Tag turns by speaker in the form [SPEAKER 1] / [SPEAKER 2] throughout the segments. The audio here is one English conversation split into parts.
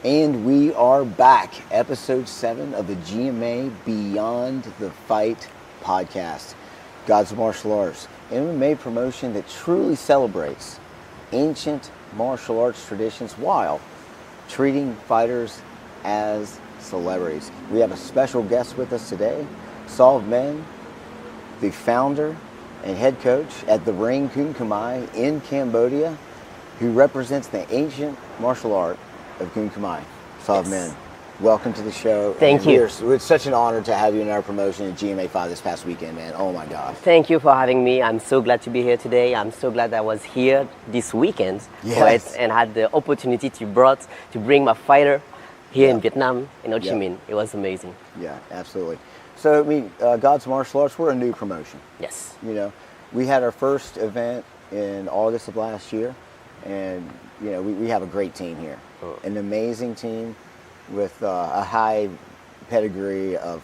[SPEAKER 1] And we are back, episode 7 of the GMA Beyond the Fight podcast. God's Martial Arts, MMA promotion that truly celebrates ancient martial arts traditions while treating fighters as celebrities. We have a special guest with us today, Sov Men, the founder and head coach at the Ring Kun Khmer in Cambodia, who represents the ancient martial art of Kun Khmer. Sov Men, welcome to the show.
[SPEAKER 2] Thank you.
[SPEAKER 1] It's such an honor to have you in our promotion at GMA 5 this past weekend, man. Oh my gosh.
[SPEAKER 2] Thank you for having me. I'm so glad to be here today. I'm so glad I was here this weekend,
[SPEAKER 1] Yes.
[SPEAKER 2] and had the opportunity to bring my fighter here in Vietnam, in Ho Chi Minh. It was amazing.
[SPEAKER 1] Yeah, absolutely. So, I mean, God's Martial Arts, we're a new promotion.
[SPEAKER 2] Yes.
[SPEAKER 1] You know, we had our first event in August of last year, and, you know, we have a great team here. An amazing team with a high pedigree of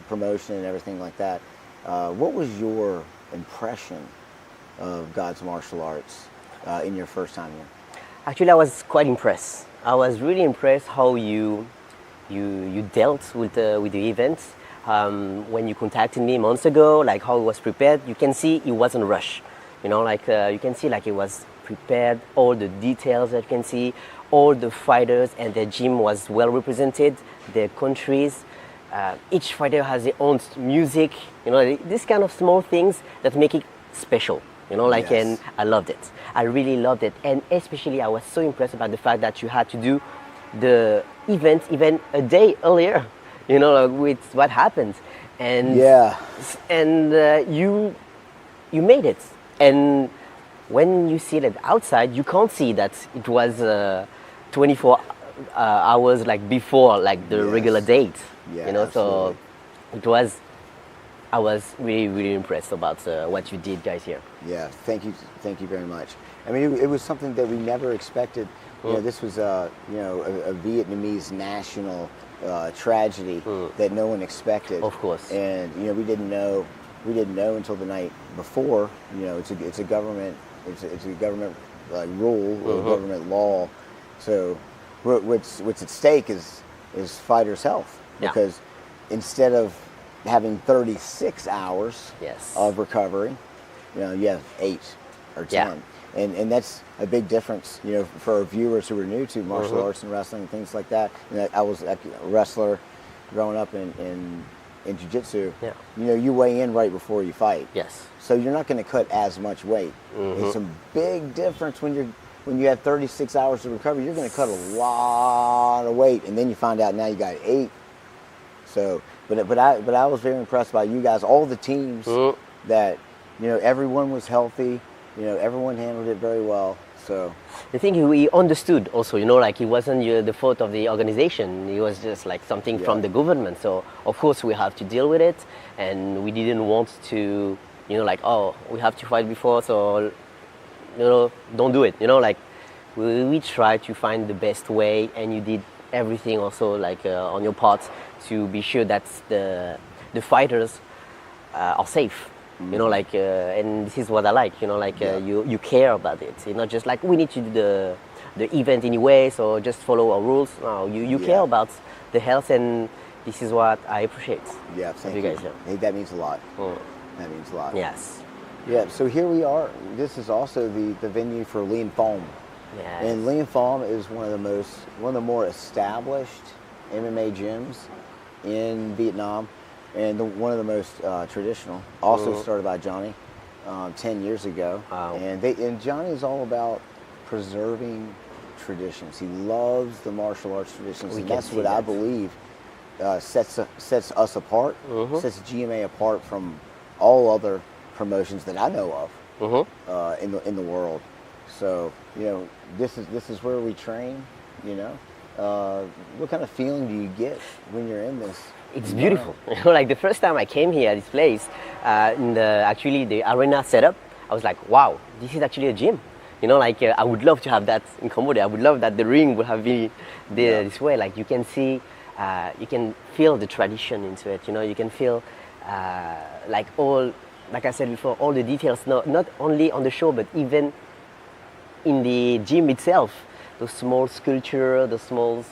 [SPEAKER 1] promotion and everything like that. What was your impression of God's Martial Arts in your first time here?
[SPEAKER 2] Actually, I was quite impressed. I was really impressed how you dealt with the event. When you contacted me months ago, like how it was prepared, you can see it wasn't rushed. You know, like you can see like it was prepared, all the details that you can see, all the fighters and their gym was well represented, their countries. Each fighter has their own music, you know, these kind of small things that make it special, you know, like,
[SPEAKER 1] Yes.
[SPEAKER 2] and I loved it. I really loved it. And especially I was so impressed about the fact that you had to do the event even a day earlier, you know, like with what happened. And you made it. And when you see it outside, you can't see that it was 24 hours like before, like the regular date.
[SPEAKER 1] Yeah,
[SPEAKER 2] you know,
[SPEAKER 1] absolutely.
[SPEAKER 2] so I was really, really impressed about what you did, guys, here.
[SPEAKER 1] Yeah, thank you very much. I mean, it was something that we never expected. You know, this was a Vietnamese national tragedy that no one expected.
[SPEAKER 2] Of course.
[SPEAKER 1] And you know, we didn't know until the night before. You know, it's a government like rule or government law. So what's at stake is fighters' health, because instead of having 36 hours of recovery, you know, you have 8 or 10. And that's a big difference, you know, for our viewers who are new to martial arts and wrestling and things like that. And I was a wrestler growing up in jiu-jitsu.
[SPEAKER 2] Yeah.
[SPEAKER 1] You know, you weigh in right before you fight.
[SPEAKER 2] Yes.
[SPEAKER 1] So you're not going to cut as much weight. It's a big difference when you have 36 hours to recover. You're going to cut a lot of weight, and then you find out now you got 8. So, but I was very impressed by you guys, all the teams that, you know, everyone was healthy. You know, everyone handled it very well. So
[SPEAKER 2] I think we understood also, you know, like it wasn't the fault of the organization. It was just like something from the government. So of course we have to deal with it, and we didn't want to, you know, like, oh, we have to fight before, so, you know, don't do it. You know, like we tried to find the best way, and you did everything also like on your part to be sure that the fighters are safe. You know, like, and this is what I like, you know, like you care about it. It's not just like we need to do the event anyway, so just follow our rules. No, you care about the health, and this is what I appreciate.
[SPEAKER 1] Yeah, thank
[SPEAKER 2] you guys.
[SPEAKER 1] Hey, that means a lot. That means a lot.
[SPEAKER 2] Yes.
[SPEAKER 1] Yeah, so here we are. This is also the venue for Ring Kun.
[SPEAKER 2] Yes.
[SPEAKER 1] And Ring Kun is one of the more established MMA gyms in Vietnam. And one of the most traditional, also started by Johnny 10 years ago.
[SPEAKER 2] Wow.
[SPEAKER 1] And Johnny is all about preserving traditions. He loves the martial arts traditions, and that's what I believe sets us apart, sets GMA apart from all other promotions that I know of in the world. So, you know, this is where we train. You know, what kind of feeling do you get when you're in this?
[SPEAKER 2] It's beautiful. You know, like the first time I came here at this place, in the arena setup, I was like, wow, this is actually a gym. You know, like I would love to have that in Cambodia. I would love that the ring would have been this way. Like you can see, you can feel the tradition into it. You know, you can feel like I said before, all the details, not only on the show, but even in the gym itself. those small sculpture, the small,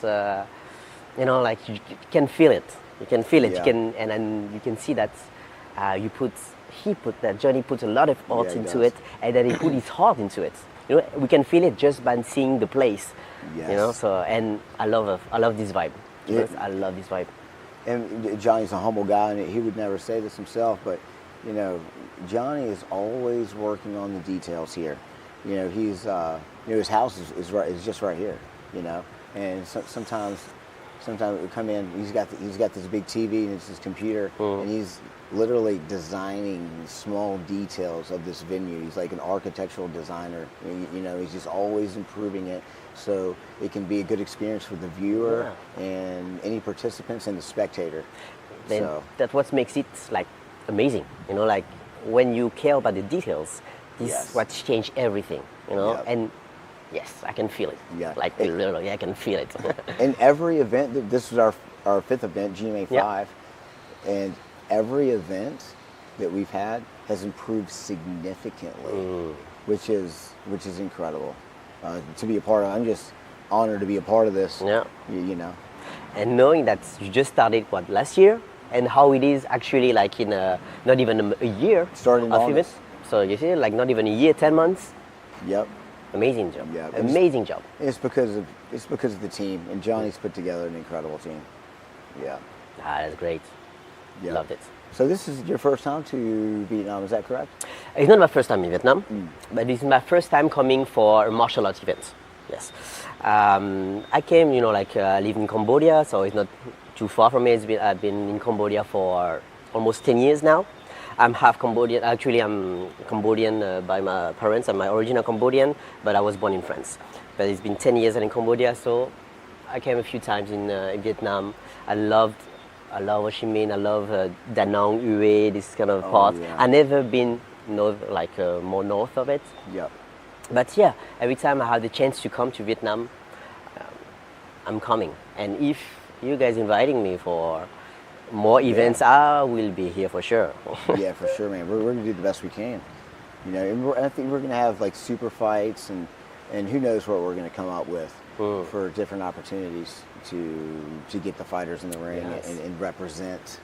[SPEAKER 2] like you can feel it. You can feel it.
[SPEAKER 1] Yeah.
[SPEAKER 2] You can, and then you can see that Johnny put a lot of art
[SPEAKER 1] Yeah, he
[SPEAKER 2] into
[SPEAKER 1] does.
[SPEAKER 2] it, and then he put his heart into it. We can feel it just by seeing the place.
[SPEAKER 1] Yes.
[SPEAKER 2] So and I love this vibe.
[SPEAKER 1] Yeah.
[SPEAKER 2] I love this vibe.
[SPEAKER 1] And Johnny's a humble guy, and he would never say this himself, but Johnny is always working on the details here. He's his house is just right here. And sometimes we come in, he's got this big TV and it's his computer, and he's literally designing small details of this venue. He's like an architectural designer. He's just always improving it so it can be a good experience for the viewer and any participants and the spectator.
[SPEAKER 2] Then that's what makes it like amazing. Like when you care about the details, this is what changed everything.
[SPEAKER 1] Yep.
[SPEAKER 2] And yes, I can feel it.
[SPEAKER 1] Yeah.
[SPEAKER 2] Like literally, I can feel it.
[SPEAKER 1] And every event, this is our fifth event, GMA 5, and every event that we've had has improved significantly, which is incredible to be a part of. I'm just honored to be a part of this.
[SPEAKER 2] Yeah.
[SPEAKER 1] And
[SPEAKER 2] knowing that you just started last year, and how it is actually like in not even a year.
[SPEAKER 1] Started in August.
[SPEAKER 2] So you see, like not even a year, 10 months.
[SPEAKER 1] Yep.
[SPEAKER 2] Amazing job.
[SPEAKER 1] Yeah.
[SPEAKER 2] Amazing job.
[SPEAKER 1] It's because of the team, and Johnny's put together an incredible team. Yeah.
[SPEAKER 2] That's great.
[SPEAKER 1] Yeah.
[SPEAKER 2] Loved it.
[SPEAKER 1] So this is your first time to Vietnam, is that correct?
[SPEAKER 2] It's not my first time in Vietnam, but this is my first time coming for a martial arts event. Yes. I came, I live in Cambodia, so it's not too far from me. I've been in Cambodia for almost 10 years now. I'm half Cambodian. Actually, I'm Cambodian by my parents. I'm my original Cambodian, but I was born in France. But it's been 10 years in Cambodia, so I came a few times in Vietnam. I love Ho Chi Minh. I love Da Nang, Hue, this kind of part.
[SPEAKER 1] Yeah.
[SPEAKER 2] I never been more north of it.
[SPEAKER 1] Yep.
[SPEAKER 2] But yeah, every time I have the chance to come to Vietnam, I'm coming. And if you guys inviting me for more events, I will be here for sure.
[SPEAKER 1] Yeah, for sure, man. We're going to do the best we can. And I think we're going to have like super fights, and who knows what we're going to come up with for different opportunities to get the fighters in the ring and represent,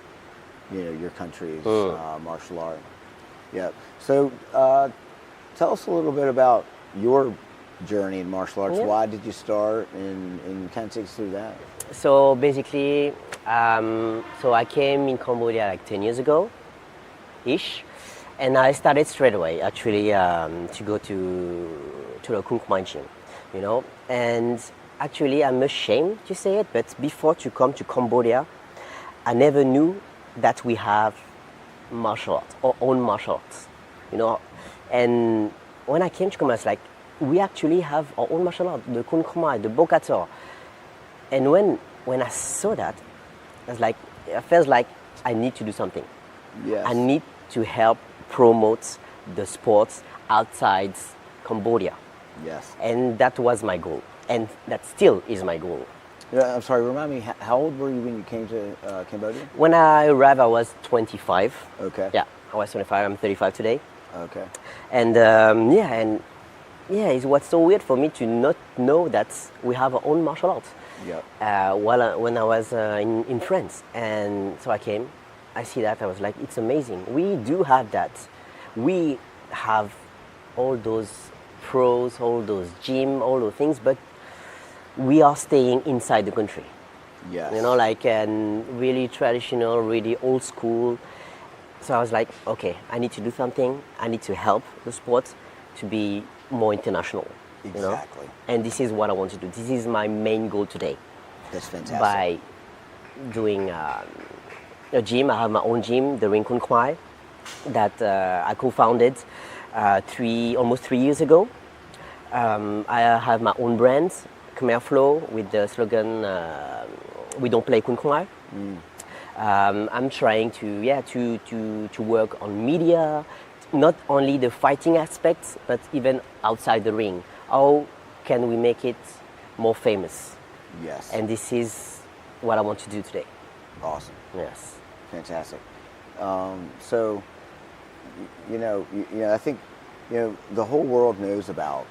[SPEAKER 1] your country's martial art. Yep. So tell us a little bit about your journey in martial arts. Why did you start, and kind of take us through that?
[SPEAKER 2] So basically, so I came in Cambodia like 10 years ago, ish, and I started straight away actually to go to the Kung Khmer gym, and actually I'm ashamed to say it, but before to come to Cambodia, I never knew that we have martial arts, our own martial arts, and when I came to Cambodia, it's like, we actually have our own martial art, the Kun Khmer, the Bokator. And when I saw that, I felt like I need to do something.
[SPEAKER 1] Yes.
[SPEAKER 2] I need to help promote the sports outside Cambodia.
[SPEAKER 1] Yes.
[SPEAKER 2] And that was my goal. And that still is my goal.
[SPEAKER 1] Yeah, I'm sorry, remind me, how old were you when you came to Cambodia?
[SPEAKER 2] When I arrived, I was 25.
[SPEAKER 1] Okay.
[SPEAKER 2] Yeah, I was 25. I'm 35 today.
[SPEAKER 1] Okay.
[SPEAKER 2] And it was so weird for me to not know that we have our own martial arts.
[SPEAKER 1] Yep.
[SPEAKER 2] When I was in France, and so I came, I see that, I was like, it's amazing. We do have that. We have all those pros, all those gym, all those things, but we are staying inside the country.
[SPEAKER 1] Yes.
[SPEAKER 2] And really traditional, really old school. So I was like, okay, I need to do something. I need to help the sport to be more international.
[SPEAKER 1] Exactly.
[SPEAKER 2] And this is what I want to do. This is my main goal today.
[SPEAKER 1] That's fantastic.
[SPEAKER 2] By doing a gym, I have my own gym, the Ring Kun Khmer, that I co-founded almost 3 years ago. I have my own brand, Khmer Flow, with the slogan, "We don't play Kun Khmer." I'm trying to work on media, not only the fighting aspects, but even outside the ring. How can we make it more famous?
[SPEAKER 1] Yes.
[SPEAKER 2] And this is what I want to do today.
[SPEAKER 1] Awesome.
[SPEAKER 2] Yes.
[SPEAKER 1] Fantastic. So, I think, the whole world knows about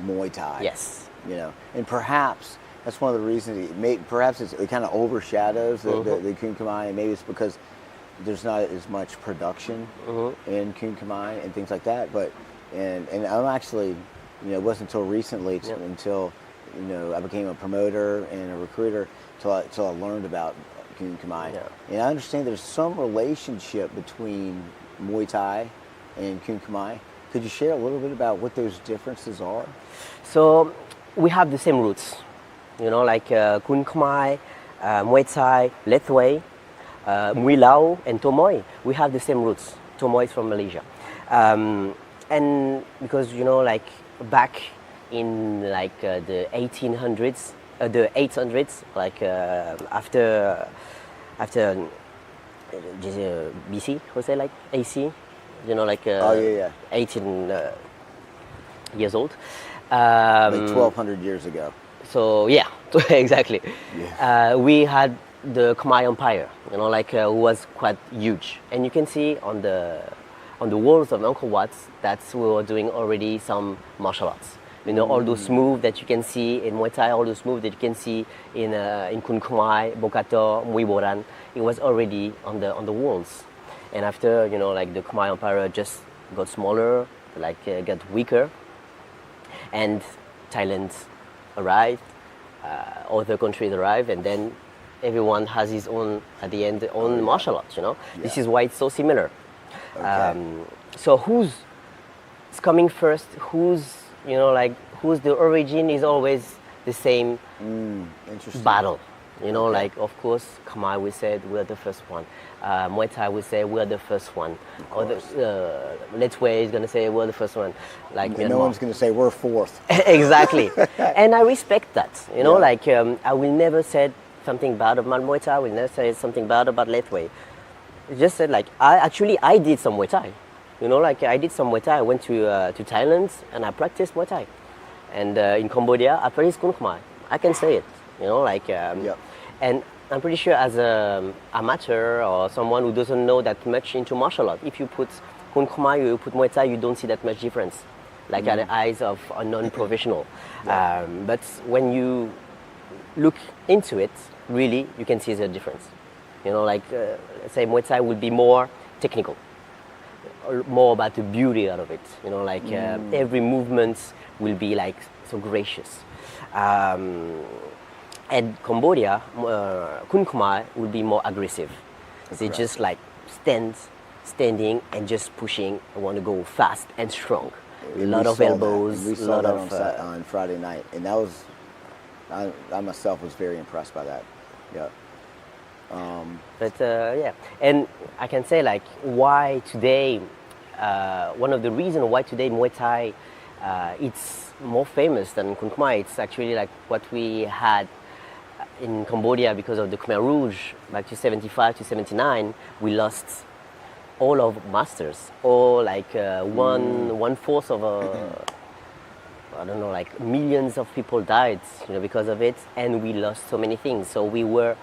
[SPEAKER 1] Muay Thai.
[SPEAKER 2] Yes.
[SPEAKER 1] you know, and perhaps that's one of the reasons. Perhaps it kind of overshadows the Kun Khmer, and maybe it's because there's not as much production in Kun Khmer and things like that. But and I'm actually, you know, it wasn't until recently until, you know, I became a promoter and a recruiter till I learned about Kun Khmer. Yeah. And I understand there's some relationship between Muay Thai and Kun Khmer. Could you share a little bit about what those differences are?
[SPEAKER 2] So we have the same roots, you know, like Kun Khmer, Muay Thai, Lethwei, Muay Lao, and Tomoy. We have the same roots. Tomoy is from Malaysia. And because, you know, like back in like the 1800s, the 800s, like after BC, how say, like AC, you know, like 18 years old.
[SPEAKER 1] Like 1,200 years ago.
[SPEAKER 2] So yeah, exactly.
[SPEAKER 1] Yeah.
[SPEAKER 2] We had the Khmer Empire, you know, like was quite huge, and you can see on the walls of Angkor Wat that we were doing already some martial arts. You know, all those moves that you can see in Muay Thai, all those moves that you can see in Kun Khmer, Bokator, Muay Boran, it was already on the walls. And after, you know, like the Khmer Empire just got smaller, like got weaker, and Thailand arrived, other countries arrived, and then everyone has his own, at the end, own martial arts, you know. Yeah. This is why it's so similar. Okay. So who's coming first? Who's, you know, like who's the origin is always the same battle. You know, like, of course, Khmer, we said we're the first one. Muay Thai, we say we're the first one. Or Lethwei is going to say we're the first one. Like
[SPEAKER 1] no one's going to say we're fourth.
[SPEAKER 2] Exactly. And I respect that. You know, like I will never say something bad about Muay Thai. I will never say something bad about Lethwei. Just said like, I did some Muay Thai. You know, like I did some Muay Thai. I went to Thailand and I practiced Muay Thai. And in Cambodia, I practiced Kun Khmer. I can say it. You know, like, and I'm pretty sure as an amateur or someone who doesn't know that much into martial art, if you put Kun Khmer, you put Muay Thai, you don't see that much difference, like at the eyes of a non-professional. But when you look into it, really, you can see the difference. You know, like, let's say Muay Thai would be more technical, more about the beauty out of it. You know, like every movement will be like so gracious. And Cambodia, Kun Khmer will be more aggressive. They just like standing and just pushing. I want to go fast and strong. A lot of elbows.
[SPEAKER 1] We saw that on Friday night, and that was, I myself was very impressed by that. Yeah.
[SPEAKER 2] But and I can say like why today, one of the reasons why today Muay Thai it's more famous than Kun Khmer. It's actually like what we had in Cambodia because of the Khmer Rouge back to 75 to 79. We lost all of masters, or like one fourth of I don't know, like millions of people died, you know, because of it, and we lost so many things. So we were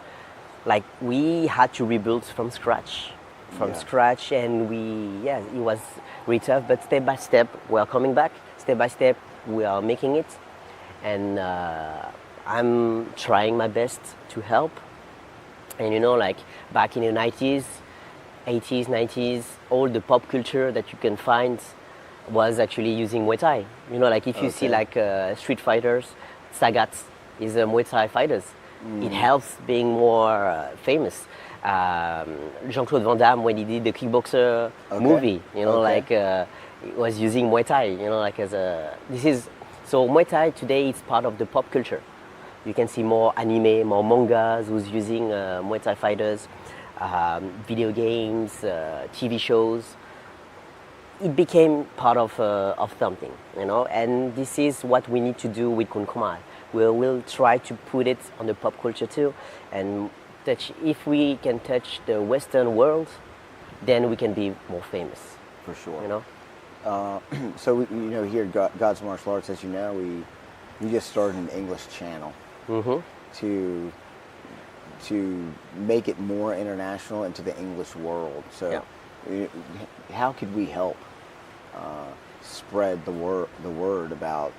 [SPEAKER 2] like, we had to rebuild from scratch, and it was really tough, but step by step we are coming back. Step by step we are making it, and I'm trying my best to help. And you know, like back in the 90s, 80s, 90s, all the pop culture that you can find was actually using Muay Thai. You know, like if you see like street fighters, Sagat is a Muay Thai fighters. It helps being more famous. Jean-Claude Van Damme, when he did the Kickboxer movie, you know, like he was using Muay Thai, you know, like so Muay Thai today is part of the pop culture. You can see more anime, more mangas who's using Muay Thai fighters, video games, TV shows. It became part of something, you know, and this is what we need to do with Kun Khmer. We'll try to put it on the pop culture too, and if we can touch the Western world, then we can be more famous.
[SPEAKER 1] For sure.
[SPEAKER 2] You know.
[SPEAKER 1] So you know, here at God's Martial Arts, as you know, we just started an English channel to make it more international into the English world. So how could we help spread the word about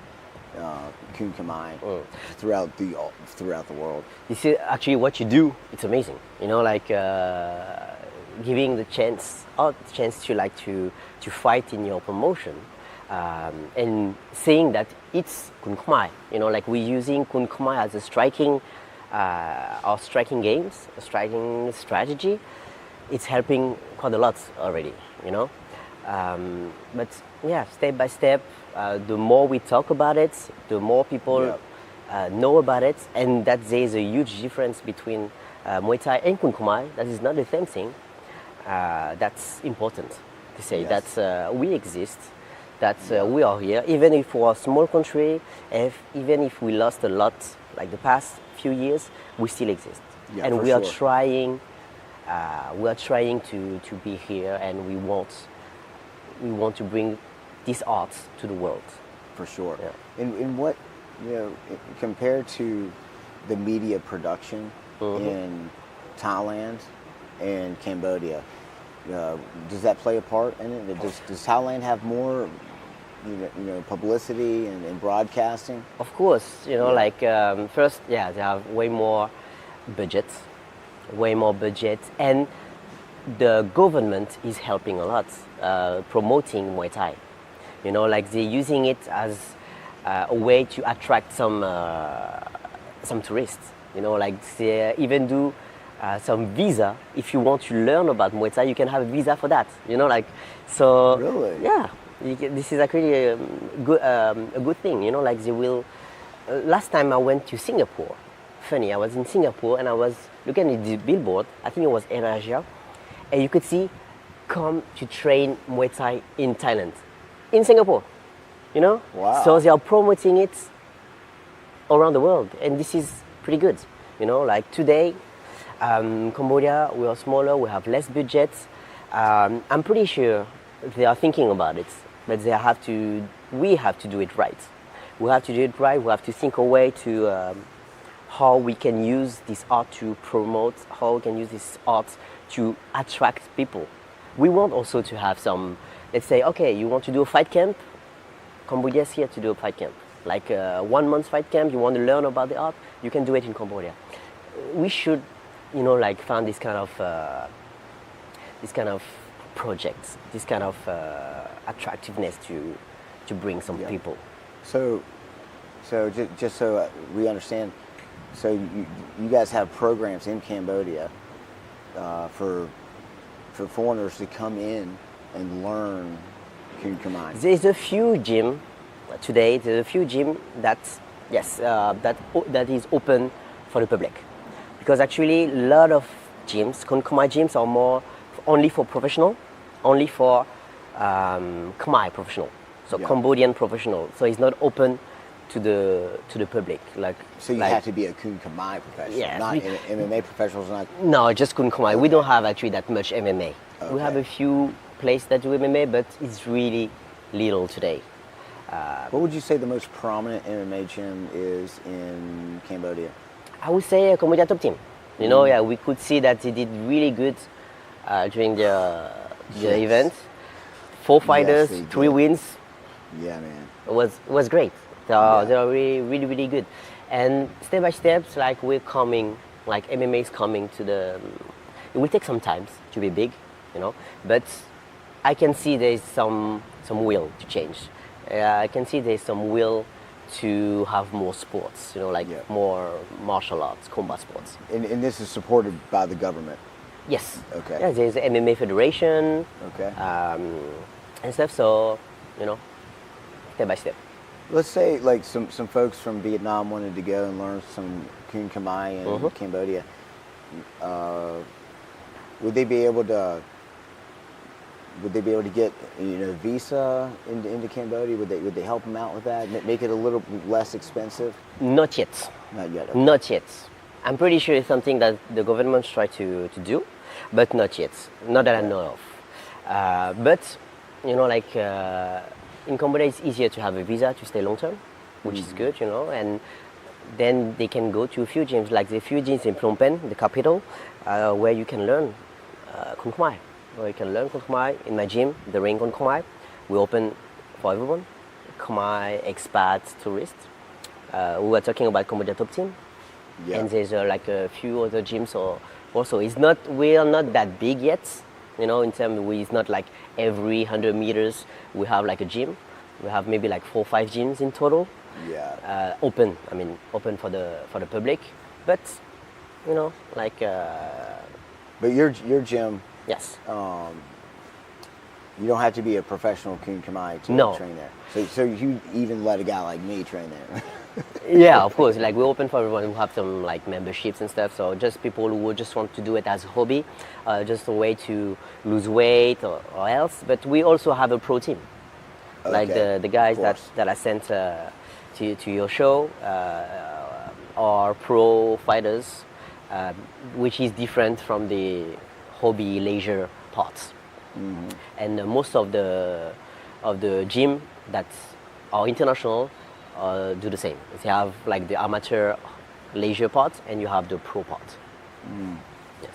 [SPEAKER 1] Kun Khmer throughout the world.
[SPEAKER 2] This is actually what you do. It's amazing. You know, like giving the chance to fight in your promotion, and saying that it's Kun Khmer. You know, like we're using Kun Khmer as a striking games, a striking strategy. It's helping quite a lot already. You know, but yeah, step by step. The more we talk about it, the more people know about it, and that there is a huge difference between Muay Thai and Kun Khmer. That is not the same thing. That's important to say.
[SPEAKER 1] Yes.
[SPEAKER 2] That we exist, that we are here, even if we're a small country, even if we lost a lot, like the past few years, we still exist,
[SPEAKER 1] Yeah,
[SPEAKER 2] and
[SPEAKER 1] for
[SPEAKER 2] we are
[SPEAKER 1] sure.
[SPEAKER 2] trying. We are trying to be here, and we want to bring this art to the world.
[SPEAKER 1] For sure.
[SPEAKER 2] Yeah.
[SPEAKER 1] In what, compared to the media production in Thailand and Cambodia, does that play a part in it? Does Thailand have more, publicity and broadcasting?
[SPEAKER 2] Of course, like first, they have way more budget, and the government is helping a lot, promoting Muay Thai. Like they're using it as a way to attract some tourists. Like they even do some visa. If you want to learn about Muay Thai, you can have a visa for that. So
[SPEAKER 1] Really?
[SPEAKER 2] yeah, this is actually a good thing. Like they will. Last time I went to Singapore, funny, I was in Singapore and I was looking at the billboard. I think it was AirAsia, and you could see, "Come to train Muay Thai in Thailand." In Singapore,
[SPEAKER 1] Wow.
[SPEAKER 2] So they are promoting it around the world, and this is pretty good. Like today, Cambodia, we are smaller, we have less budget. I'm pretty sure they are thinking about it, but we have to do it right. We have to do it right. We have to think a way to how we can use this art to promote, how we can use this art to attract people. We want also to have some. Let's say, okay, you want to do a fight camp? Cambodia is here to do a fight camp. Like a 1 month fight camp, you want to learn about the art, you can do it in Cambodia. We should, like find this kind of projects, this kind of attractiveness to bring some people.
[SPEAKER 1] So just so we understand, so you guys have programs in Cambodia for foreigners to come in and learn Kun Khmer.
[SPEAKER 2] There's a few gym today. There's a few gym that is open for the public, because actually a lot of gyms, Kun Khmer gyms, are more only for professional, only for Khmer professional, so Cambodian professional. So it's not open to the public.
[SPEAKER 1] So you have to be a Kun Khmer professional, not MMA professionals.
[SPEAKER 2] No, just Kun Khmer. We don't have actually that much MMA.
[SPEAKER 1] Okay.
[SPEAKER 2] We have a few places that do MMA, but it's really little today.
[SPEAKER 1] What would you say the most prominent MMA gym is in Cambodia?
[SPEAKER 2] I would say Cambodia top team. We could see that they did really good during the event. 4 fighters,
[SPEAKER 1] they
[SPEAKER 2] 3
[SPEAKER 1] did.
[SPEAKER 2] wins.
[SPEAKER 1] Yeah, man.
[SPEAKER 2] It was great. They are really, really, really good. And step by step, like we're coming, like MMA is coming to the. It will take some time to be big, but I can see there's some will to change. I can see there's some will to have more sports, more martial arts, combat sports.
[SPEAKER 1] And this is supported by the government?
[SPEAKER 2] Yes.
[SPEAKER 1] Okay.
[SPEAKER 2] Yeah, there's the MMA Federation.
[SPEAKER 1] Okay.
[SPEAKER 2] And stuff, so, step by step.
[SPEAKER 1] Let's say like some folks from Vietnam wanted to go and learn some Kun Khmer in Cambodia. Would they be able to get visa into Cambodia? Would they help them out with that? Make it a little less expensive?
[SPEAKER 2] Not yet.
[SPEAKER 1] Not yet. Okay.
[SPEAKER 2] Not yet. I'm pretty sure it's something that the government try to do, but not yet. Not that I know of. But in Cambodia, it's easier to have a visa to stay long term, which is good, and then they can go to a few gyms, like the few gyms in Phnom Penh, the capital, where you can learn Kun Khmer. Where you can learn Kun Khmer. In my gym, the Ring Kun Khmer, we open for everyone Khmer expats, tourists. We were talking about Cambodia top team,
[SPEAKER 1] Yeah.
[SPEAKER 2] and there's like a few other gyms. Also, we are not that big yet. You know, in terms, it's not like every 100 meters we have like a gym. We have maybe like 4 or 5 gyms in total.
[SPEAKER 1] Yeah.
[SPEAKER 2] Open for the public, but you know, like
[SPEAKER 1] But your gym,
[SPEAKER 2] yes.
[SPEAKER 1] you don't have to be a professional Kun Khmer to
[SPEAKER 2] No.
[SPEAKER 1] train there. So you even let a guy like me train there.
[SPEAKER 2] Yeah, of course. Like, we're open for everyone. We have some like memberships and stuff. So just people who just want to do it as a hobby, just a way to lose weight or else. But we also have a pro team. Like
[SPEAKER 1] Okay,
[SPEAKER 2] the guys
[SPEAKER 1] of course.
[SPEAKER 2] that I sent to your show are pro fighters, which is different from the hobby leisure parts.
[SPEAKER 1] Mm-hmm.
[SPEAKER 2] And most of the gym that are international do the same. They have like the amateur leisure part, and you have the pro part. Yes.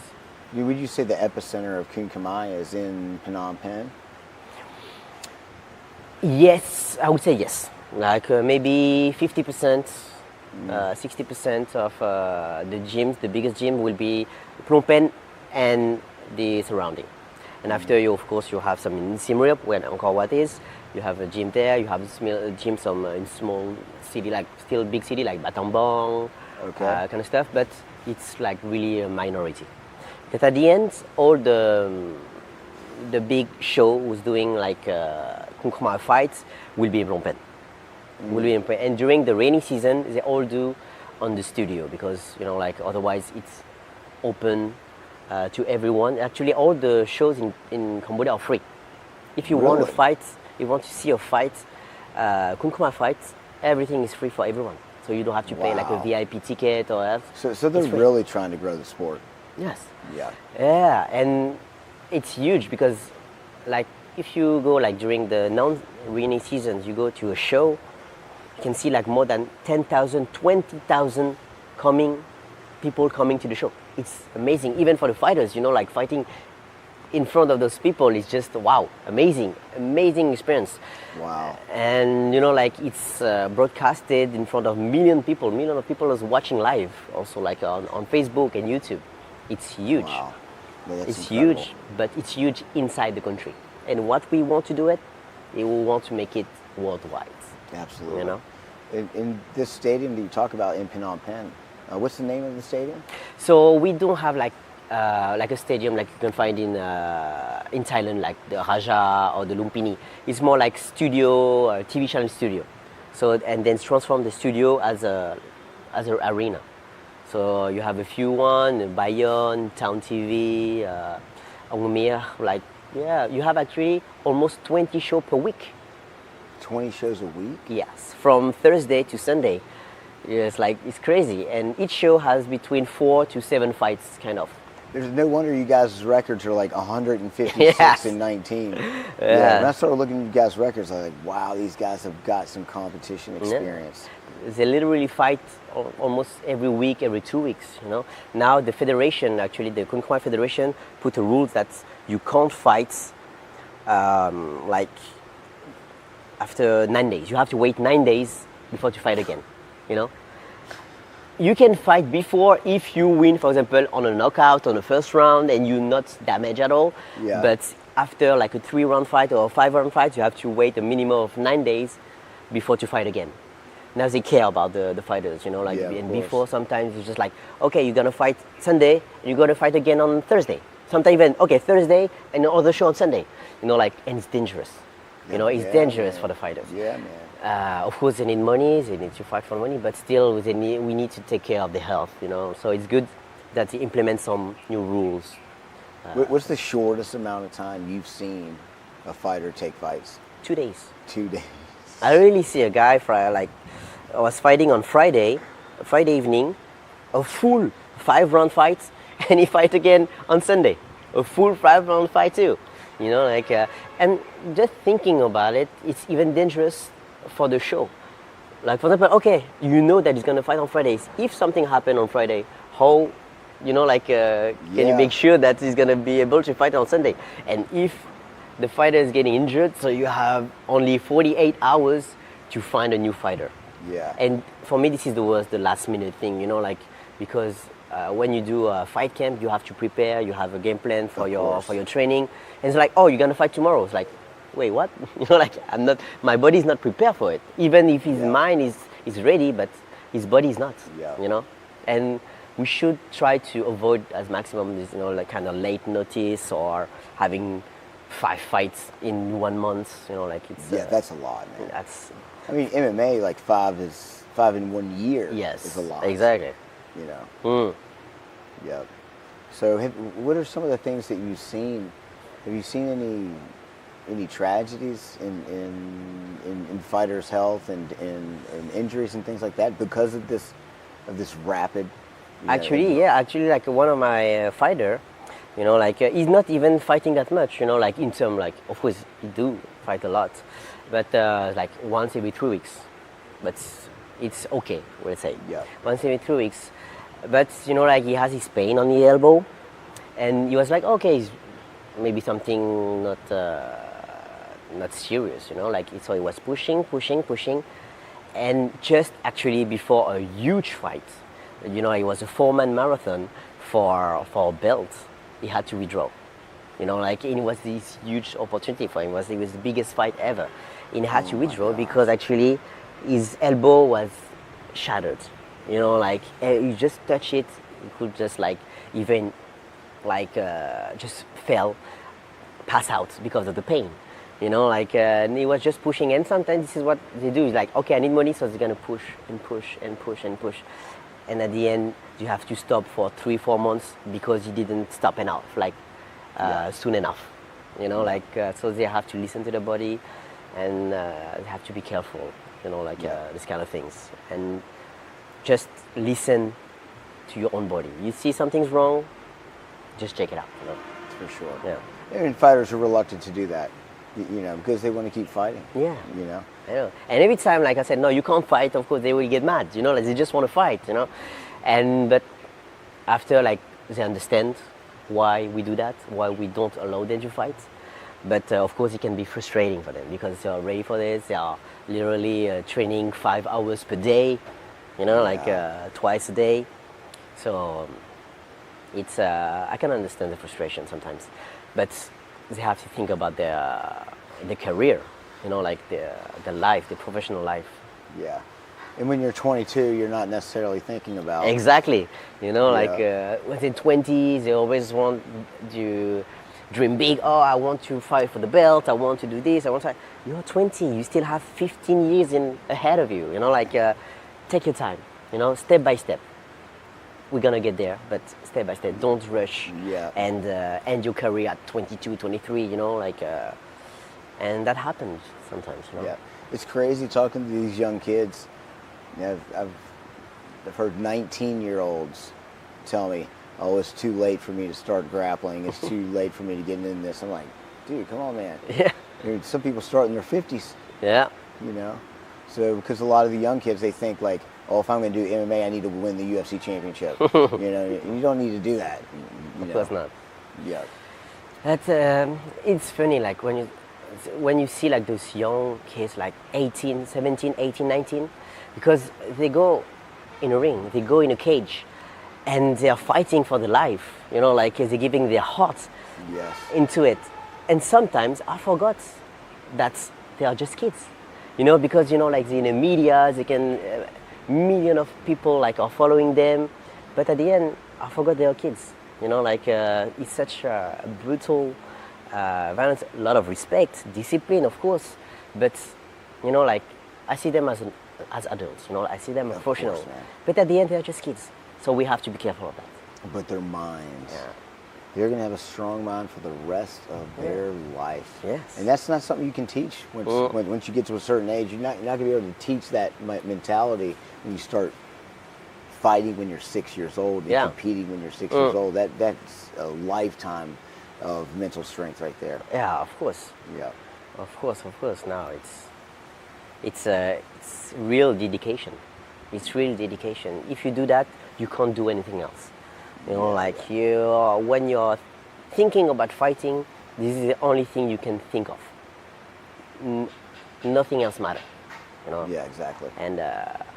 [SPEAKER 1] Would you say the epicenter of Kun Khmer is in Phnom Penh?
[SPEAKER 2] Yes, I would say yes. Like maybe 50%, 60% of the gyms, the biggest gym will be Phnom Penh and the surrounding. And after you, of course, you have some in Siem Reap, where Angkor Wat is. You have a gym there. You have a gym some in small city, like still big city, like Battambang,
[SPEAKER 1] Okay.
[SPEAKER 2] kind of stuff. But it's like really a minority. But at the end, all the big show who's doing like Kun Khmer fights will be in Phnom Penh. Will be in Phnom Penh. And during the rainy season, they all do on the studio, because you know, like otherwise it's open to everyone. Actually, all the shows in Cambodia are free. If you want to
[SPEAKER 1] Really?
[SPEAKER 2] fight, you want to see a fight, Kun Khmer fights, everything is free for everyone. So you don't have to pay like a
[SPEAKER 1] Wow.
[SPEAKER 2] VIP ticket or else.
[SPEAKER 1] So they're
[SPEAKER 2] It's free.
[SPEAKER 1] really trying to grow the sport.
[SPEAKER 2] Yes.
[SPEAKER 1] Yeah.
[SPEAKER 2] Yeah, and it's huge because, like, if you go like during the non-rainy seasons, you go to a show, you can see like more than 10,000, 20,000 people coming to the show. It's amazing, even for the fighters. You know, like fighting in front of those people is just wow, amazing experience.
[SPEAKER 1] Wow.
[SPEAKER 2] And you know, like it's broadcasted in front of million of people is watching live, also like on Facebook and YouTube. It's huge.
[SPEAKER 1] Wow. Well, that's
[SPEAKER 2] It's
[SPEAKER 1] incredible.
[SPEAKER 2] huge, but it's huge inside the country. And what we want to do we want to make it worldwide.
[SPEAKER 1] Absolutely.
[SPEAKER 2] You know.
[SPEAKER 1] In this stadium that you talk about in Phnom Penh, what's the name of the stadium?
[SPEAKER 2] So we don't have like a stadium like you can find in Thailand, like the Raja or the Lumpini. It's more like studio, TV channel studio. So and then transform the studio as a arena. So you have a few one, Bayonne, Town TV, Angmia, like yeah, you have actually almost 20 shows per week.
[SPEAKER 1] 20 shows a week?
[SPEAKER 2] Yes, from Thursday to Sunday. Yes, like it's crazy, and each show has between 4 to 7 fights, kind of.
[SPEAKER 1] There's no wonder you guys' records are like 156
[SPEAKER 2] Yes.
[SPEAKER 1] and 19.
[SPEAKER 2] Yeah.
[SPEAKER 1] When I started looking at you guys' records, I was like, wow, these guys have got some competition experience.
[SPEAKER 2] They literally fight almost every week, every 2 weeks. You know. Now the federation, actually, the Kun Khmer Federation, put a rule that you can't fight like after 9 days. You have to wait 9 days before to fight again. You know. You can fight before if you win, for example, on a knockout on the first round and you're not damaged at all.
[SPEAKER 1] Yeah.
[SPEAKER 2] But after like a 3-round fight or a 5-round fight, you have to wait a minimum of 9 days before to fight again. Now they care about the fighters, you know, like
[SPEAKER 1] Yeah, of
[SPEAKER 2] and
[SPEAKER 1] course.
[SPEAKER 2] before sometimes it's just like, okay, you're gonna fight Sunday and you're gonna fight again on Thursday. Sometimes even okay, Thursday and another show on Sunday. You know, like, and it's dangerous. You know, it's
[SPEAKER 1] Yeah,
[SPEAKER 2] dangerous
[SPEAKER 1] man.
[SPEAKER 2] for the fighters.
[SPEAKER 1] Yeah, man.
[SPEAKER 2] Of course, they need money, they need to fight for money, but still, we need to take care of the health, you know. So it's good that they implement some new rules.
[SPEAKER 1] What's the shortest amount of time you've seen a fighter take fights?
[SPEAKER 2] 2 days.
[SPEAKER 1] 2 days.
[SPEAKER 2] I really see a guy, I was fighting on Friday evening, a full 5-round fight, and he fight again on Sunday, a full 5-round fight too. You know, like, and just thinking about it, it's even dangerous for the show. Like, for example, okay, you know that he's gonna fight on Fridays. If something happened on Friday, how, you know, like, can you
[SPEAKER 1] Yeah.
[SPEAKER 2] make sure that he's gonna be able to fight on Sunday? And if the fighter is getting injured, so you have only 48 hours to find a new fighter.
[SPEAKER 1] Yeah.
[SPEAKER 2] And for me, this is the last minute thing, like because when you do a fight camp, you have to prepare. You have a game plan for your training. And it's like, oh, you're gonna fight tomorrow. It's like, wait, what? Like my body is not prepared for it. Even if his mind is ready, but his body is not.
[SPEAKER 1] Yeah.
[SPEAKER 2] And we should try to avoid as maximum this, like kind of late notice or having 5 fights in 1 month. Like it's
[SPEAKER 1] that's a lot, man.
[SPEAKER 2] That's.
[SPEAKER 1] I mean, MMA like 5 in 1 year.
[SPEAKER 2] Yes,
[SPEAKER 1] is a lot.
[SPEAKER 2] Exactly.
[SPEAKER 1] Yep. So, what are some of the things that you've seen? Have you seen any tragedies in fighters' health and injuries and things like that because of this rapid?
[SPEAKER 2] Actually, like one of my fighter, like he's not even fighting that much. Like in term, like of course he do fight a lot, but like once every 3 weeks, but it's okay. We'll say once every 3 weeks, but like he has his pain on the elbow, and he was like, okay, it's maybe something not serious. Like so he was pushing, and just actually before a huge fight. It was a 4-man marathon for a belt. He had to withdraw. Like it was this huge opportunity for him. It was the biggest fight ever. He had to withdraw because actually his elbow was shattered. Like you just touch it, you could just like even like just pass out because of the pain. Like and he was just pushing. And sometimes this is what they do. Is like, okay, I need money, so they're gonna push and push and push and push. And at the end, you have to stop for 3-4 months because you didn't stop enough, like soon enough. Like so they have to listen to the body, and they have to be careful. This kind of things, and just listen to your own body. You see something's wrong, just check it out.
[SPEAKER 1] For sure.
[SPEAKER 2] Yeah.
[SPEAKER 1] And fighters are reluctant to do that, because they want to keep fighting.
[SPEAKER 2] Yeah. I know. And every time, like I said, no, you can't fight. Of course, they will get mad. Like they just want to fight. But after, like, they understand why we do that, why we don't allow them to fight. But of course, it can be frustrating for them because they are ready for this. They are literally training 5 hours per day. Like twice a day. So it's I can understand the frustration sometimes, but they have to think about their career. Like the life, the professional life.
[SPEAKER 1] Yeah. And when you're 22, you're not necessarily thinking about...
[SPEAKER 2] Exactly. Like within 20s, they always want to dream big. Oh, I want to fight for the belt. I want to do this. You're 20. You still have 15 years ahead of you. Like take your time. Step by step. We're going to get there, but step by step. Don't rush and end your career at 22, 23, and that happens sometimes.
[SPEAKER 1] Yeah, it's crazy talking to these young kids. I've heard 19-year-olds tell me, oh, it's too late for me to start grappling. It's too late for me to get into this. I'm like, dude, come on, man.
[SPEAKER 2] Yeah.
[SPEAKER 1] Some people start in their 50s.
[SPEAKER 2] Yeah.
[SPEAKER 1] So because a lot of the young kids, they think like, oh, if I'm going to do MMA, I need to win the UFC championship. You don't need to do that.
[SPEAKER 2] Of course not.
[SPEAKER 1] Yeah.
[SPEAKER 2] That's it's funny, like when you see like those young kids, like 18, 17, 18, 19, because they go in a ring, they go in a cage, and they are fighting for their life. Like they're giving their heart into it. And sometimes I forgot that they are just kids. Because like in the media, they can. Million of people like are following them, but at the end I forgot they are kids. Like it's such a brutal violence. A lot of respect, discipline, of course, but like I see them as adults. I see them as professionals, but at the end they are just kids. So we have to be careful of that.
[SPEAKER 1] But their minds, they're going to have a strong mind for the rest of their life.
[SPEAKER 2] Yes.
[SPEAKER 1] And that's not something you can teach once you get to a certain age. You're not going to be able to teach that mentality when you start fighting when you're 6 years old and competing when you're 6 years old. That's a lifetime of mental strength right there.
[SPEAKER 2] Yeah, of course.
[SPEAKER 1] Yeah.
[SPEAKER 2] Of course. Now it's real dedication. It's real dedication. If you do that, you can't do anything else. When you're thinking about fighting, this is the only thing you can think of. Nothing else matters. you know.
[SPEAKER 1] Yeah, exactly.
[SPEAKER 2] And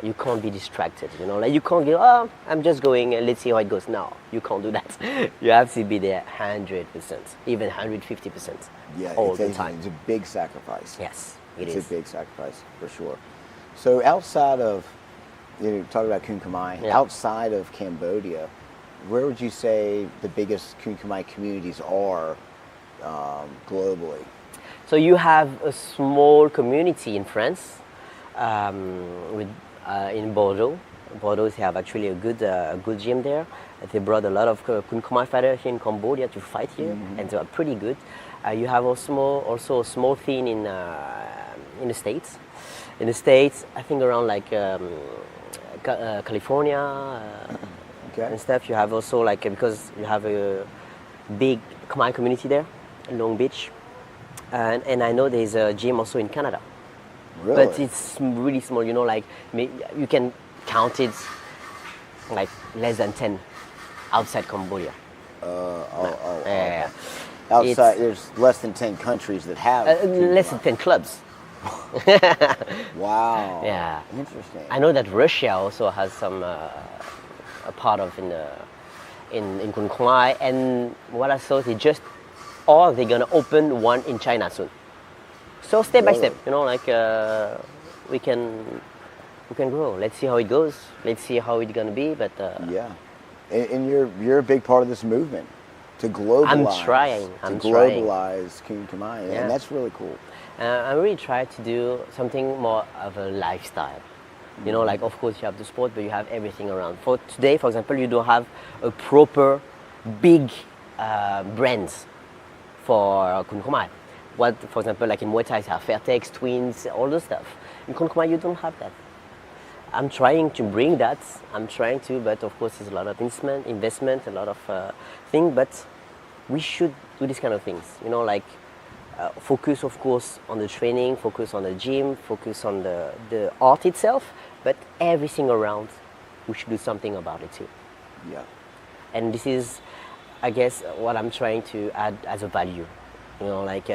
[SPEAKER 2] you can't be distracted, you know. Like you can't go, oh, I'm just going and let's see how it goes. No, you can't do that. You have to be there 100%, even 150%
[SPEAKER 1] Yeah,
[SPEAKER 2] all the time.
[SPEAKER 1] It's a big sacrifice.
[SPEAKER 2] Yes,
[SPEAKER 1] It's a big sacrifice for sure. So outside of, talking about Kun Khmer,
[SPEAKER 2] Yeah.
[SPEAKER 1] outside of Cambodia, where would you say the biggest Kun Khmer communities are globally?
[SPEAKER 2] So you have a small community in France, in Bordeaux. Bordeaux, they have actually a good gym there. They brought a lot of Kun Khmer fighters here in Cambodia to fight here, and they are pretty good. You have also a small thing in the States. In the States, I think around like California and stuff. You have also like, because you have a big Khmer community there in Long Beach, and I know there's a gym also in Canada.
[SPEAKER 1] Really?
[SPEAKER 2] But it's really small, you know, like you can count it like less than 10 outside Cambodia.
[SPEAKER 1] Outside, there's less than 10 countries that have
[SPEAKER 2] less than 10 clubs.
[SPEAKER 1] Wow.
[SPEAKER 2] Yeah.
[SPEAKER 1] Interesting.
[SPEAKER 2] I know that Russia also has some a part of in Kun Khmer, and what I saw, they're gonna open one in China soon. So step by step, you know, like we can grow. Let's see how it goes. Let's see how it's gonna be. But
[SPEAKER 1] yeah, and you're a big part of this movement to globalize.
[SPEAKER 2] I'm trying.
[SPEAKER 1] Globalize Kun Khmer,
[SPEAKER 2] Yeah.
[SPEAKER 1] and that's really cool.
[SPEAKER 2] I really try to do something more of a lifestyle. You know, like of course you have the sport, but you have everything around. For today, for example, you don't have a proper big brands for Kun Khmer. What, for example, like in Muay Thai, you have Fairtex, Twins, all the stuff. In Kun Khmer, you don't have that. I'm trying to bring that. But of course, there's a lot of investment, a lot of things. But we should do these kind of things. You know, like focus, of course, on the training, focus on the gym, focus on the art itself. But everything around, we should do something about it too.
[SPEAKER 1] Yeah.
[SPEAKER 2] And this is, I guess, what I'm trying to add as a value. You know, like,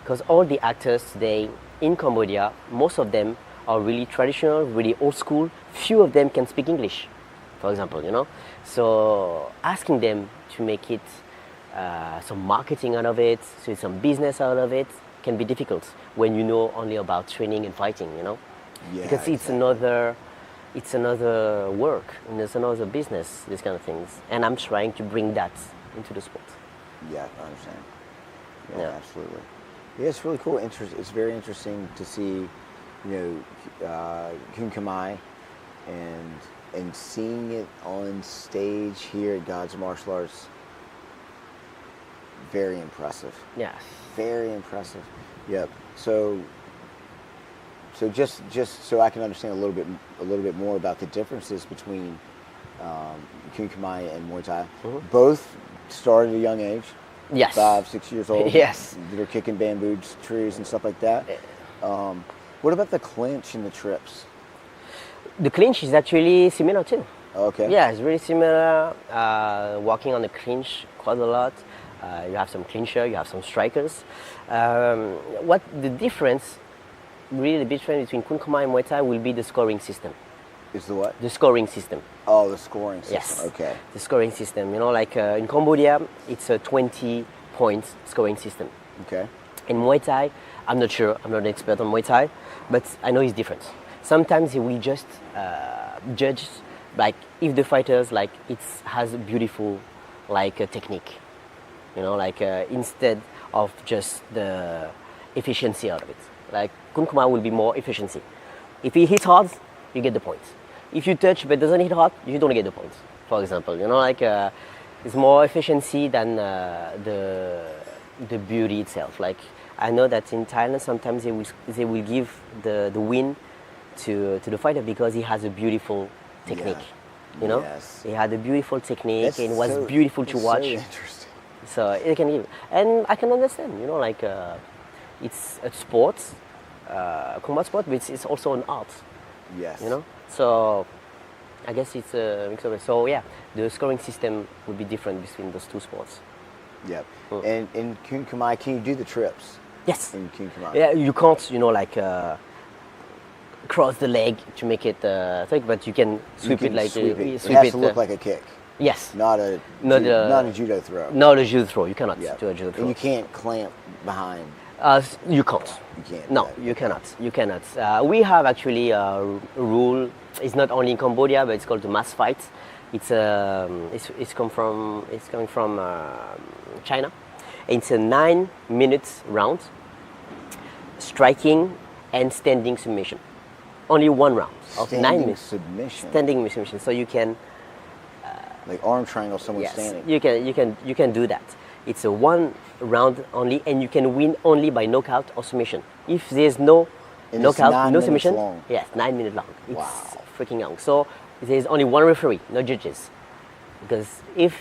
[SPEAKER 2] because all the actors today in Cambodia, most of them are really traditional, really old school. Few of them can speak English, for example, you know. So asking them to make it some marketing out of it, so some business out of it, can be difficult when you know only about training and fighting, you know.
[SPEAKER 1] Yeah,
[SPEAKER 2] because it's another work, and it's another business, these kind of things. And I'm trying to bring that into the sport.
[SPEAKER 1] Yeah, I understand. Yeah,
[SPEAKER 2] Yeah.
[SPEAKER 1] absolutely. Yeah, it's really cool. It's very interesting to see, Kun Khmer and seeing it on stage here at God's Martial Arts. Very impressive.
[SPEAKER 2] Yeah.
[SPEAKER 1] Very impressive. Yep. So just so I can understand a little bit more about the differences between Kun Khmer and Muay Thai. Both started at a young age.
[SPEAKER 2] Yes.
[SPEAKER 1] 5, 6 years old.
[SPEAKER 2] Yes.
[SPEAKER 1] They're kicking bamboo trees and stuff like that. What about the clinch and the trips?
[SPEAKER 2] The clinch is actually similar too.
[SPEAKER 1] Okay.
[SPEAKER 2] Yeah, it's really similar. Working on the clinch quite a lot. You have some clincher, you have some strikers. What the difference, really the difference between Kun Khmer and Muay Thai will be the scoring system.
[SPEAKER 1] Is the what?
[SPEAKER 2] The scoring system.
[SPEAKER 1] Oh, the scoring system.
[SPEAKER 2] Yes.
[SPEAKER 1] Okay.
[SPEAKER 2] The scoring system. You know, like in Cambodia, it's a 20 points scoring system.
[SPEAKER 1] Okay.
[SPEAKER 2] In Muay Thai, I'm not sure, I'm not an expert on Muay Thai, but I know it's different. Sometimes we just judge, like if the fighters, like it has a beautiful, like technique. You know, like instead of just the efficiency out of it. Like Kun Khmer will be more efficiency. If he hits hard, you get the points. If you touch but doesn't hit hard, you don't get the points. For example, you know, like it's more efficiency than the beauty itself. Like I know that in Thailand sometimes they will give the win to the fighter because he has a beautiful technique.
[SPEAKER 1] Yeah.
[SPEAKER 2] You know,
[SPEAKER 1] Yes.
[SPEAKER 2] he had a beautiful technique and it was
[SPEAKER 1] so-
[SPEAKER 2] beautiful to
[SPEAKER 1] that's
[SPEAKER 2] watch.
[SPEAKER 1] So interesting.
[SPEAKER 2] So it can give, and I can understand, you know, like it's a sport, combat sport, but it's also an art,
[SPEAKER 1] Yes.
[SPEAKER 2] you know. So I guess it's a mix of it. So yeah, the scoring system would be different between those two sports.
[SPEAKER 1] Yep. And in Kun Khmer, can you do the trips?
[SPEAKER 2] Yes.
[SPEAKER 1] In Kun Khmer.
[SPEAKER 2] Yeah, you can't, you know, like cross the leg to make it thick, but you can sweep it like
[SPEAKER 1] sweep it.
[SPEAKER 2] you
[SPEAKER 1] It
[SPEAKER 2] sweep
[SPEAKER 1] has
[SPEAKER 2] it.
[SPEAKER 1] to look like a kick,
[SPEAKER 2] Yes.
[SPEAKER 1] not a
[SPEAKER 2] Not
[SPEAKER 1] not
[SPEAKER 2] a-
[SPEAKER 1] a judo throw.
[SPEAKER 2] No, the judo throw. You cannot
[SPEAKER 1] Yeah.
[SPEAKER 2] do a judo throw.
[SPEAKER 1] And you can't clamp behind.
[SPEAKER 2] You can't.
[SPEAKER 1] You can't. do
[SPEAKER 2] No,
[SPEAKER 1] that.
[SPEAKER 2] you cannot. You cannot. We have actually a rule. It's not only in Cambodia, but it's called the mass fight. It's coming from China. It's a 9 minute round, striking and standing submission. Only one round of 9
[SPEAKER 1] Standing
[SPEAKER 2] minutes.
[SPEAKER 1] submission.
[SPEAKER 2] Standing submission. So you can.
[SPEAKER 1] Like arm triangle, someone
[SPEAKER 2] Yes,
[SPEAKER 1] standing.
[SPEAKER 2] you can do that. It's a one round only, and you can win only by knockout or submission. If there's no
[SPEAKER 1] And it's
[SPEAKER 2] knockout,
[SPEAKER 1] 9
[SPEAKER 2] no
[SPEAKER 1] minutes
[SPEAKER 2] submission,
[SPEAKER 1] long.
[SPEAKER 2] yes, 9 minutes long. It's
[SPEAKER 1] Wow.
[SPEAKER 2] freaking long. So there's only one referee, no judges, because if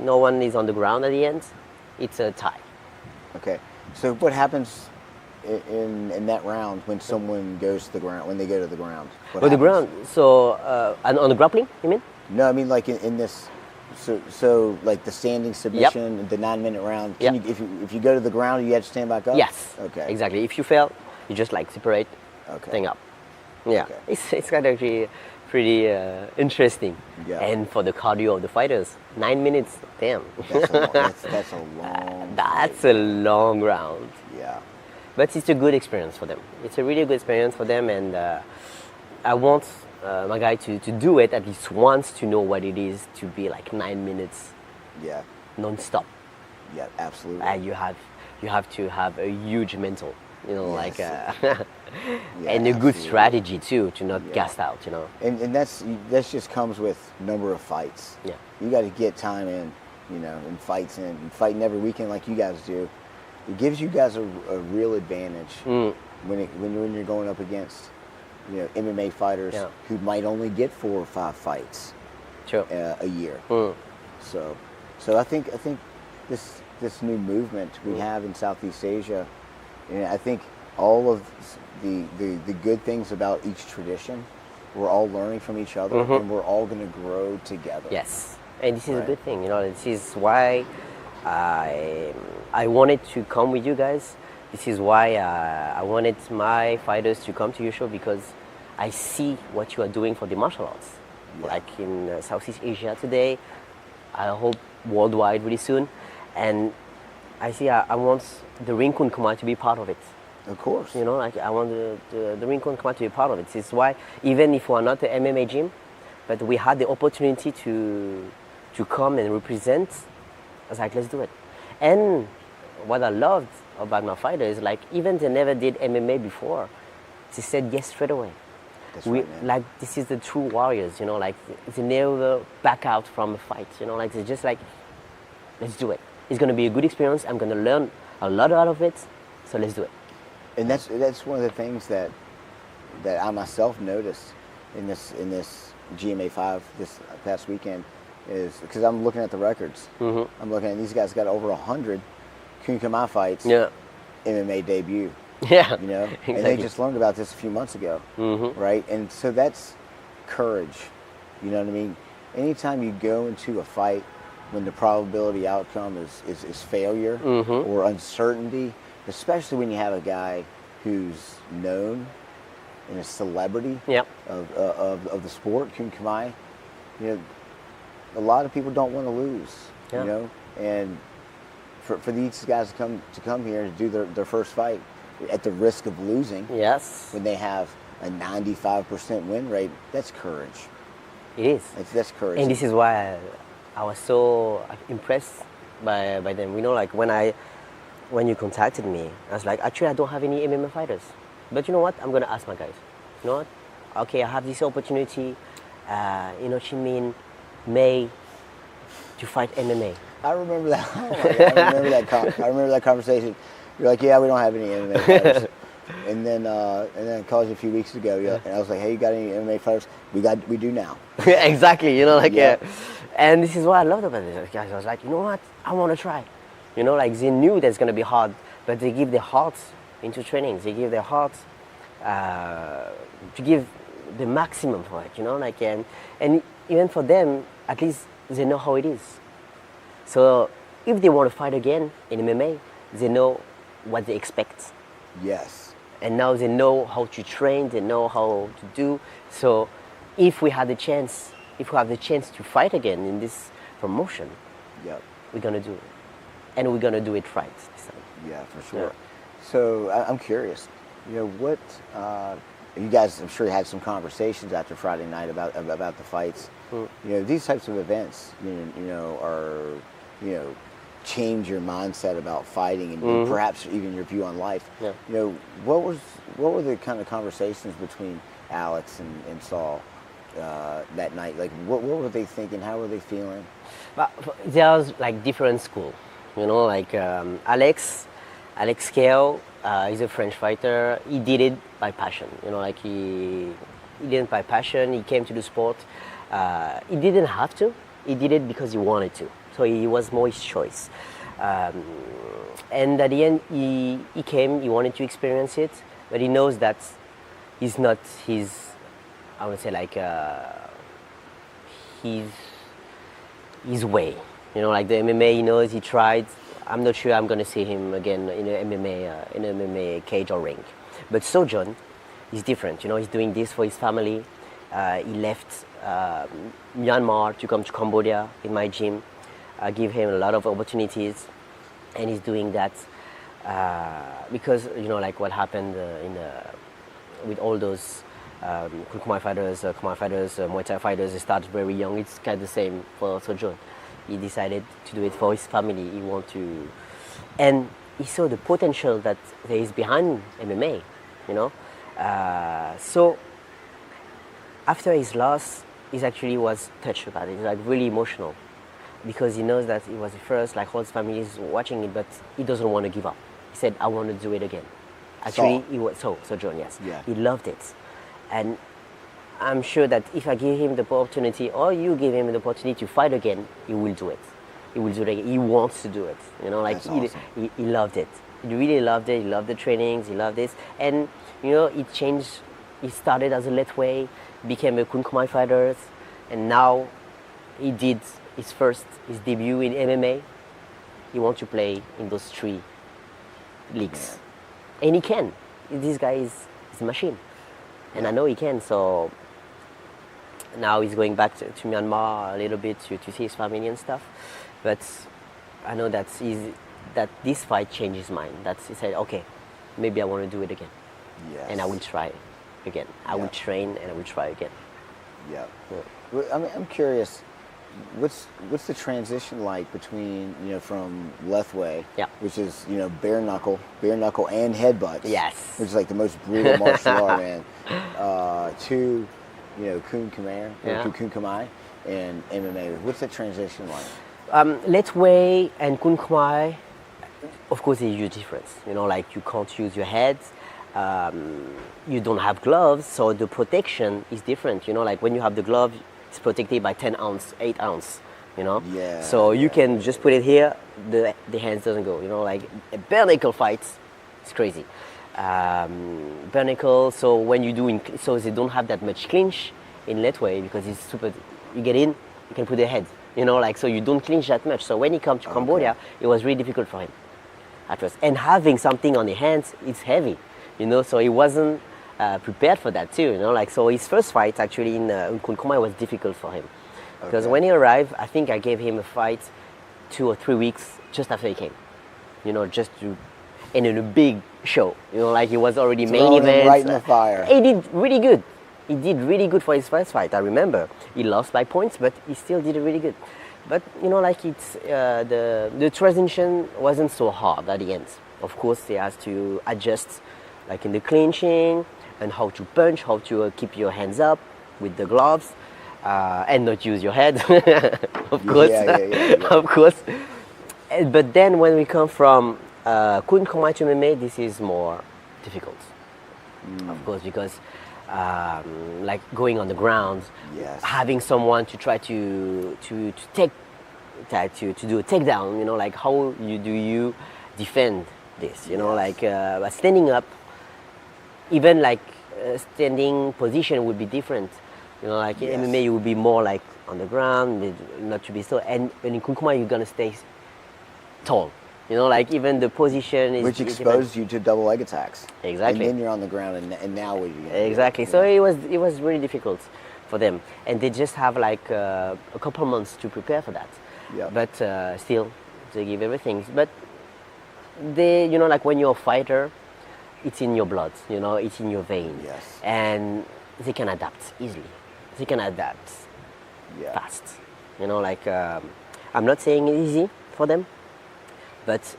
[SPEAKER 2] no one is on the ground at the end, it's a tie.
[SPEAKER 1] Okay. So what happens in that round when someone goes to the ground, when they go to the ground? What
[SPEAKER 2] On the
[SPEAKER 1] happens?
[SPEAKER 2] ground, so and on the grappling, you mean?
[SPEAKER 1] No, I mean like in this. So like the standing submission, the 9 minute round. Can
[SPEAKER 2] Yep.
[SPEAKER 1] you, if you go to the ground, you have to stand back up.
[SPEAKER 2] Yes.
[SPEAKER 1] Okay.
[SPEAKER 2] Exactly. If you fail, you just like separate,
[SPEAKER 1] Okay.
[SPEAKER 2] thing up. Yeah.
[SPEAKER 1] Okay.
[SPEAKER 2] It's kind of actually pretty interesting.
[SPEAKER 1] Yeah.
[SPEAKER 2] And for the cardio of the fighters, 9 minutes. Damn.
[SPEAKER 1] That's a long.
[SPEAKER 2] That's a long round.
[SPEAKER 1] Yeah.
[SPEAKER 2] But it's a good experience for them. It's a really good experience for them, and I want my guy to do it at least once to know what it is to be like 9 minutes
[SPEAKER 1] Yeah.
[SPEAKER 2] non-stop.
[SPEAKER 1] Yeah. Absolutely.
[SPEAKER 2] You have to have a huge mental,
[SPEAKER 1] Yes.
[SPEAKER 2] like
[SPEAKER 1] Yeah,
[SPEAKER 2] and a good
[SPEAKER 1] absolutely.
[SPEAKER 2] strategy too to not
[SPEAKER 1] Yeah.
[SPEAKER 2] gas out,
[SPEAKER 1] And that's just comes with number of fights.
[SPEAKER 2] Yeah.
[SPEAKER 1] You got to get time in, and fights in, and fighting every weekend like you guys do. It gives you guys a real advantage when you're going up against, MMA fighters
[SPEAKER 2] Yeah.
[SPEAKER 1] who might only get 4 or 5 fights
[SPEAKER 2] Sure.
[SPEAKER 1] a year. So I think this new movement we have in Southeast Asia, I think all of the good things about each tradition, we're all learning from each other, and we're all going to grow together.
[SPEAKER 2] Yes, and this is
[SPEAKER 1] Right.
[SPEAKER 2] a good thing. This is why I wanted to come with you guys. This is why I wanted my fighters to come to your show, because I see what you are doing for the martial arts,
[SPEAKER 1] Yeah.
[SPEAKER 2] like in Southeast Asia today. I hope worldwide really soon, and I see I want the Ring Kun Khmer to be part of it.
[SPEAKER 1] Of course.
[SPEAKER 2] Like I want the Ring Kun Khmer to be part of it. This is why, even if we're not the MMA gym, but we had the opportunity to come and represent, I was like, let's do it. And what I loved about my fighters, like even they never did MMA before, they said yes straight away.
[SPEAKER 1] That's right, man.
[SPEAKER 2] Like this is the true warriors, like they never back out from a fight, like they're just like, let's do it. It's gonna be a good experience. I'm gonna learn a lot out of it, so let's do it.
[SPEAKER 1] And that's one of the things that I myself noticed in this GMA 5 this past weekend, is because I'm looking at the records. I'm looking at these guys got over 100 Kun Khmer fights,
[SPEAKER 2] Yeah.
[SPEAKER 1] MMA debut.
[SPEAKER 2] Yeah.
[SPEAKER 1] And they
[SPEAKER 2] Exactly.
[SPEAKER 1] just learned about this a few months ago, right? And so that's courage. You know what I mean? Anytime you go into a fight when the probability outcome is failure or uncertainty, especially when you have a guy who's known and a celebrity
[SPEAKER 2] Yep.
[SPEAKER 1] of the sport, Kun Khmer, a lot of people don't want to lose,
[SPEAKER 2] Yeah.
[SPEAKER 1] and for these guys to come here to do their first fight at the risk of losing,
[SPEAKER 2] Yes.
[SPEAKER 1] when they have a 95% win rate, that's courage.
[SPEAKER 2] It is.
[SPEAKER 1] That's courage.
[SPEAKER 2] And this is why I was so impressed by them. Like when you contacted me, I was like, actually, I don't have any MMA fighters. But you know what? I'm going to ask my guys. You know what? Okay, I have this opportunity, in Ho Chi Minh, May, to fight MMA.
[SPEAKER 1] I remember that. Oh my God, I remember that conversation. You're like, yeah, we don't have any MMA fighters. And then I called you a few weeks ago, and I was like, hey, you got any MMA fighters? We do now.
[SPEAKER 2] Exactly,
[SPEAKER 1] Yeah.
[SPEAKER 2] And this is what I loved about this. Guys, I was like, you know what? I want to try. Like they knew that's going to be hard, but they give their hearts into training. They give their hearts to give the maximum for it, and even for them, at least they know how it is. So if they want to fight again in MMA, they know what they expect.
[SPEAKER 1] Yes.
[SPEAKER 2] and now they know how to train, they know how to do. So if we have the chance to fight again in this promotion,
[SPEAKER 1] Yep.
[SPEAKER 2] we're gonna do it, and we're gonna do it right this time.
[SPEAKER 1] Yeah, for sure.
[SPEAKER 2] Yeah.
[SPEAKER 1] So I'm curious, what you guys, I'm sure, had some conversations after Friday night about the fights. These types of events, are, change your mindset about fighting and perhaps even your view on life.
[SPEAKER 2] Yeah.
[SPEAKER 1] What were the kind of conversations between Alex and Saul that night? Like, what were they thinking? How were they feeling?
[SPEAKER 2] But there's like different school, like Alex Kale is a French fighter. He did it by passion, like he did it by passion. He came to the sport. He didn't have to. He did it because he wanted to. So it was more his choice. And at the end, he came. He wanted to experience it, but he knows that it's not his. I would say like his way. Like the MMA, he knows, he tried. I'm not sure I'm gonna see him again in an MMA cage or ring. But Sojourn is different. He's doing this for his family. He left Myanmar to come to Cambodia in my gym. I give him a lot of opportunities, and he's doing that because like what happened with all those Khmer fighters, Muay Thai fighters. They start very young. It's kind of the same for Sojourn. He decided to do it for his family. He want to, and he saw the potential that there is behind MMA. So after his loss, he actually was touched about it. He's like really emotional because he knows that it was the first, like all his family is watching it, but he doesn't want to give up. He said, "I want to do it again." Actually, he was Sojourn, yes.
[SPEAKER 1] Yeah.
[SPEAKER 2] He loved it, and I'm sure that if I give him the opportunity, or you give him the opportunity to fight again, he will do it. He will do it again. He wants to do it.
[SPEAKER 1] That's awesome.
[SPEAKER 2] he loved it. He really loved it. He loved the trainings. He loved this, and it changed. He started as a lightweight, became a Kun Khmer fighter, and now he did his debut in MMA. He wants to play in those 3 leagues, and he can. This guy is a machine, and I know he can. So now he's going back to Myanmar a little bit to see his family and stuff. But I know that this fight changed his mind. That he said, okay, maybe I want to do it again, and I will try again. I will train and I will try again.
[SPEAKER 1] Yeah. Well, I'm curious. What's the transition like between from Lethwei, which is bare knuckle and headbutts,
[SPEAKER 2] yes,
[SPEAKER 1] which is like the most brutal martial art, man, to Kun Khmer, Kun Khmer, and MMA. What's the transition like?
[SPEAKER 2] Lethwei and Kun Khmer, of course, there's a huge difference. Like you can't use your head. You don't have gloves, so the protection is different. Like when you have the glove, it's protected by 10 ounce, 8 ounce.
[SPEAKER 1] Yeah.
[SPEAKER 2] So you can just put it here. The hands doesn't go. Like a bare knuckle fights, it's crazy. Bare knuckle. So when you do, so they don't have that much clinch in Lethwei because it's super. You get in, you can put the head. So you don't clinch that much. So when he comes to Cambodia, it was really difficult for him at first. And having something on the hands, it's heavy. So he wasn't prepared for that too. So his first fight actually in Kun Khmer was difficult for him because when he arrived, I think I gave him a fight 2 or 3 weeks just after he came. Just to, and in a big show. Like he was already main event.
[SPEAKER 1] Right in the fire.
[SPEAKER 2] He did really good. He did really good for his first fight. I remember he lost by points, but he still did it really good. But like it's the transition wasn't so hard at the end. Of course, he has to adjust, like in the clinching and how to punch, how to keep your hands up with the gloves, and not use your head, of course. Of course. But then when we come from Kun Khmer to MMA, this is more difficult, of course, because like going on the ground, having someone to try to take to do a takedown, like how do you defend this, like standing up, even like standing position would be different, like in MMA you would be more like on the ground, not to be so, and in Kun Khmer you're gonna stay tall, You know, like even the position is
[SPEAKER 1] Which
[SPEAKER 2] is
[SPEAKER 1] exposed you to double leg attacks.
[SPEAKER 2] Exactly.
[SPEAKER 1] And then you're on the ground, and now what are you going to do?
[SPEAKER 2] Exactly. So it was really difficult for them, and they just have like a couple months to prepare for that.
[SPEAKER 1] Yeah.
[SPEAKER 2] But still, they give everything. But they, you know, like when you're a fighter, it's in your blood. You know, it's in your vein.
[SPEAKER 1] Yes.
[SPEAKER 2] And they can adapt easily. They can adapt fast. You know, like I'm not saying it's easy for them, but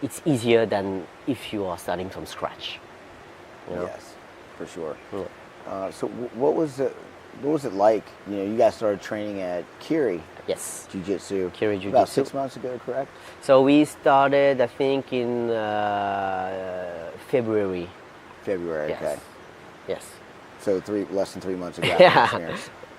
[SPEAKER 2] it's easier than if you are starting from scratch. You know?
[SPEAKER 1] Yes, for sure.
[SPEAKER 2] Yeah.
[SPEAKER 1] So what was it like? You know, you guys started training at Kiri
[SPEAKER 2] Yes.
[SPEAKER 1] Jiu-Jitsu
[SPEAKER 2] Kiri Jiu-Jitsu.
[SPEAKER 1] about 6 months ago, correct?
[SPEAKER 2] So we started, I think, in February.
[SPEAKER 1] February,
[SPEAKER 2] Yes.
[SPEAKER 1] okay.
[SPEAKER 2] Yes.
[SPEAKER 1] So less than 3 months ago.
[SPEAKER 2] Yeah.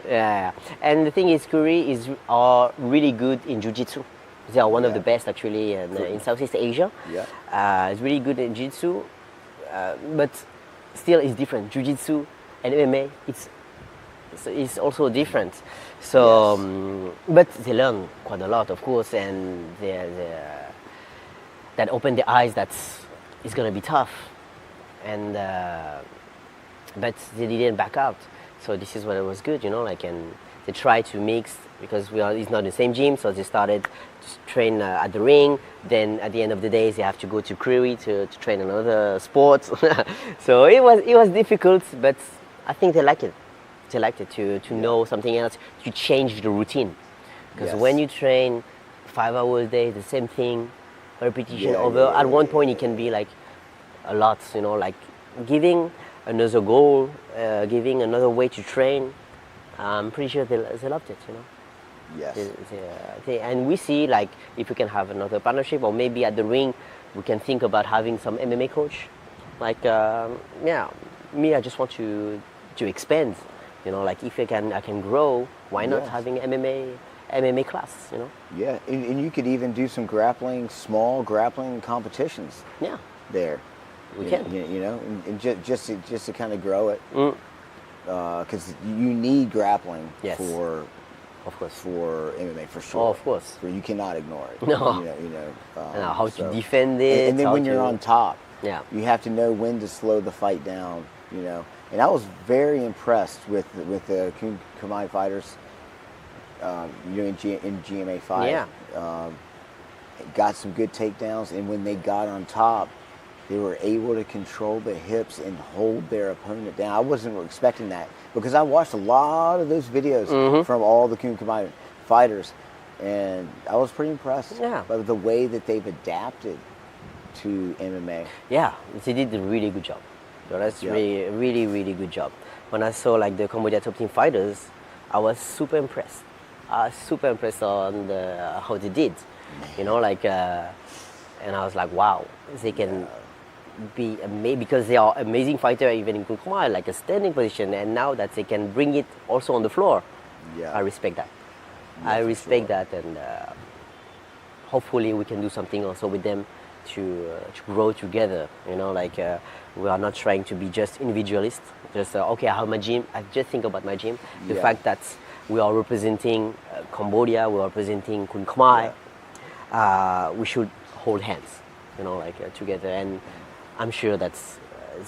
[SPEAKER 2] Yeah. And the thing is, Kuri are really good in Jiu-Jitsu. They are one of the best actually in Southeast Asia.
[SPEAKER 1] Yeah.
[SPEAKER 2] It's really good in Jiu-Jitsu, but still it's different. Jiu-Jitsu and MMA, it's also different. So, but they learn quite a lot, of course, and that opened their eyes that it's gonna be tough, and but they didn't back out. So this is what it was good, you know, like, and they try to mix because it's not the same gym, so they started to train at the ring. Then at the end of the day, they have to go to Kuri to train another sport. So it was difficult, but I think they like it. They liked it to know something else, to change the routine. Because when you train 5 hours a day, the same thing, repetition over, at one point it can be like a lot, you know, like giving another goal, giving another way to train. I'm pretty sure they loved it, you know.
[SPEAKER 1] Yes.
[SPEAKER 2] And we see like if we can have another partnership, or maybe at the ring we can think about having some MMA coach. Like me, I just want to expand. You know, like if I can grow, why not having MMA class? You know.
[SPEAKER 1] Yeah, and you could even do some small grappling competitions.
[SPEAKER 2] Yeah.
[SPEAKER 1] There.
[SPEAKER 2] We can.
[SPEAKER 1] You know, and just to kind of grow it. Because you need grappling for. Of course. For MMA, for sure.
[SPEAKER 2] Oh, of course.
[SPEAKER 1] You cannot ignore it.
[SPEAKER 2] No. And how to defend it.
[SPEAKER 1] And then when you're on top,
[SPEAKER 2] you
[SPEAKER 1] have to know when to slow the fight down. You know, and I was very impressed with the Kun Khmer fighters. In GMA 5.
[SPEAKER 2] Yeah.
[SPEAKER 1] Got some good takedowns, and when they got on top, they were able to control the hips and hold their opponent down. I wasn't expecting that because I watched a lot of those videos from all the Kun Khmer fighters, and I was pretty impressed by the way that they've adapted to MMA.
[SPEAKER 2] Yeah, they did a really good job. So that's really, really good job. When I saw like the Cambodia top team fighters, I was super impressed. I was super impressed on how they did. You know, like, and I was like, wow, they can be amazing because they are amazing fighters even in Kun Khmer, like a standing position, and now that they can bring it also on the floor. Yeah. I respect that. I respect that, and hopefully we can do something also with them to grow together. You know, like we are not trying to be just individualist. Just okay, I have my gym. I just think about my gym. The fact that we are representing Cambodia, we are representing Kun Khmer. We should hold hands. You know, like together, and I'm sure that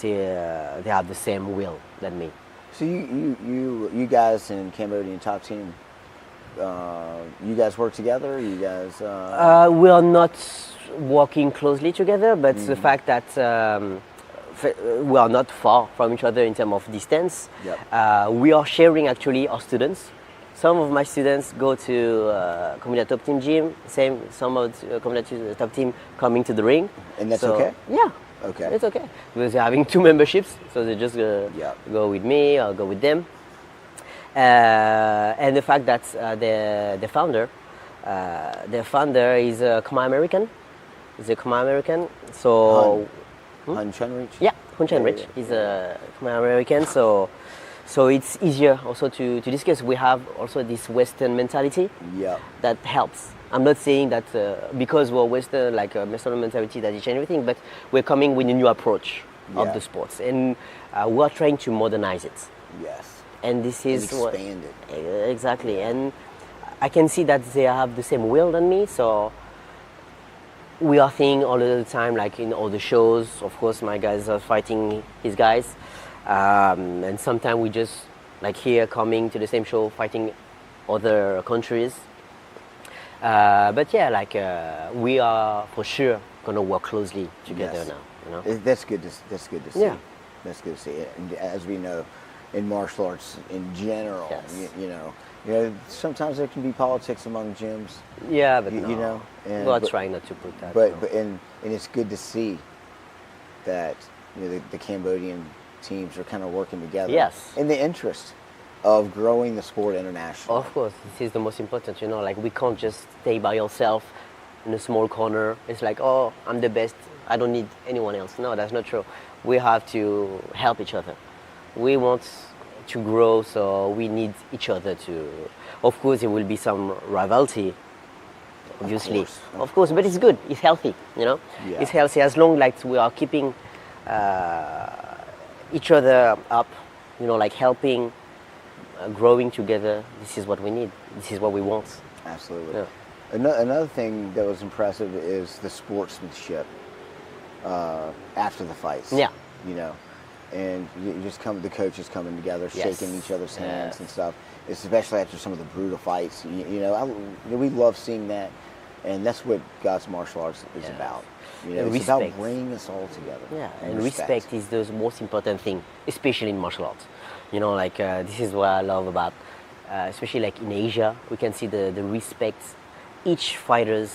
[SPEAKER 2] they have the same will than me.
[SPEAKER 1] So you guys in Cambodian top team, you guys work together? You guys?
[SPEAKER 2] We are not working closely together, but the fact that we are not far from each other in terms of distance, we are sharing actually our students. Some of my students go to Cambodia top team gym. Some of the Cambodia top team coming to the ring.
[SPEAKER 1] And that's okay?
[SPEAKER 2] Yeah.
[SPEAKER 1] Okay.
[SPEAKER 2] It's okay. Because they're having 2 memberships, so they just go with me or go with them. And the fact that the founder is a Khmer American. He's a Khmer American. So
[SPEAKER 1] Han Chunrich?
[SPEAKER 2] Yeah, Hun Chunrich is a Khmer American. So it's easier also to discuss. We have also this Western mentality that helps. I'm not saying that because we're Western, like a Western mentality that it change everything, but we're coming with a new approach of the sports, and we're trying to modernize it.
[SPEAKER 1] Yes.
[SPEAKER 2] And this is
[SPEAKER 1] expand it.
[SPEAKER 2] Exactly, and I can see that they have the same will than me. So we are seeing all the time, like in all the shows. Of course, my guys are fighting his guys, and sometimes we just like here coming to the same show, fighting other countries. But yeah, like we are for sure gonna work closely together
[SPEAKER 1] Yes.
[SPEAKER 2] now. You know?
[SPEAKER 1] That's good to see.
[SPEAKER 2] Yeah.
[SPEAKER 1] That's good to see. And as we know, in martial arts in general,
[SPEAKER 2] Yes.
[SPEAKER 1] you know, sometimes there can be politics among gyms.
[SPEAKER 2] Yeah, but no.
[SPEAKER 1] You know, and,
[SPEAKER 2] we're
[SPEAKER 1] but,
[SPEAKER 2] trying not to put that.
[SPEAKER 1] but
[SPEAKER 2] no.
[SPEAKER 1] but and it's good to see that the Cambodian teams are kind of working together.
[SPEAKER 2] Yes.
[SPEAKER 1] In the interest of growing the sport internationally.
[SPEAKER 2] Of course, this is the most important. You know, like we can't just stay by yourself in a small corner. It's like, oh, I'm the best. I don't need anyone else. No, that's not true. We have to help each other. We want to grow, so we need each other to. Of course, there will be some rivalry, obviously.
[SPEAKER 1] Of
[SPEAKER 2] Of course, but it's good. It's healthy. You know,
[SPEAKER 1] Yeah.
[SPEAKER 2] it's healthy as long like we are keeping each other up. You know, like helping, growing together. This is what we need. This is what we want.
[SPEAKER 1] Absolutely.
[SPEAKER 2] Yeah.
[SPEAKER 1] Another thing that was impressive is the sportsmanship after the fights.
[SPEAKER 2] Yeah.
[SPEAKER 1] You know, and you just the coaches coming together,
[SPEAKER 2] Yes.
[SPEAKER 1] shaking each other's hands
[SPEAKER 2] Yes.
[SPEAKER 1] and stuff. Especially after some of the brutal fights. You know, we love seeing that, and that's what God's martial arts is
[SPEAKER 2] Yes.
[SPEAKER 1] about. You know,
[SPEAKER 2] And
[SPEAKER 1] it's about
[SPEAKER 2] respect.
[SPEAKER 1] bringing us all together.
[SPEAKER 2] Yeah, and respect is the most important thing, especially in martial arts. You know, like this is what I love about, especially like in Asia, we can see the respect. Each fighters,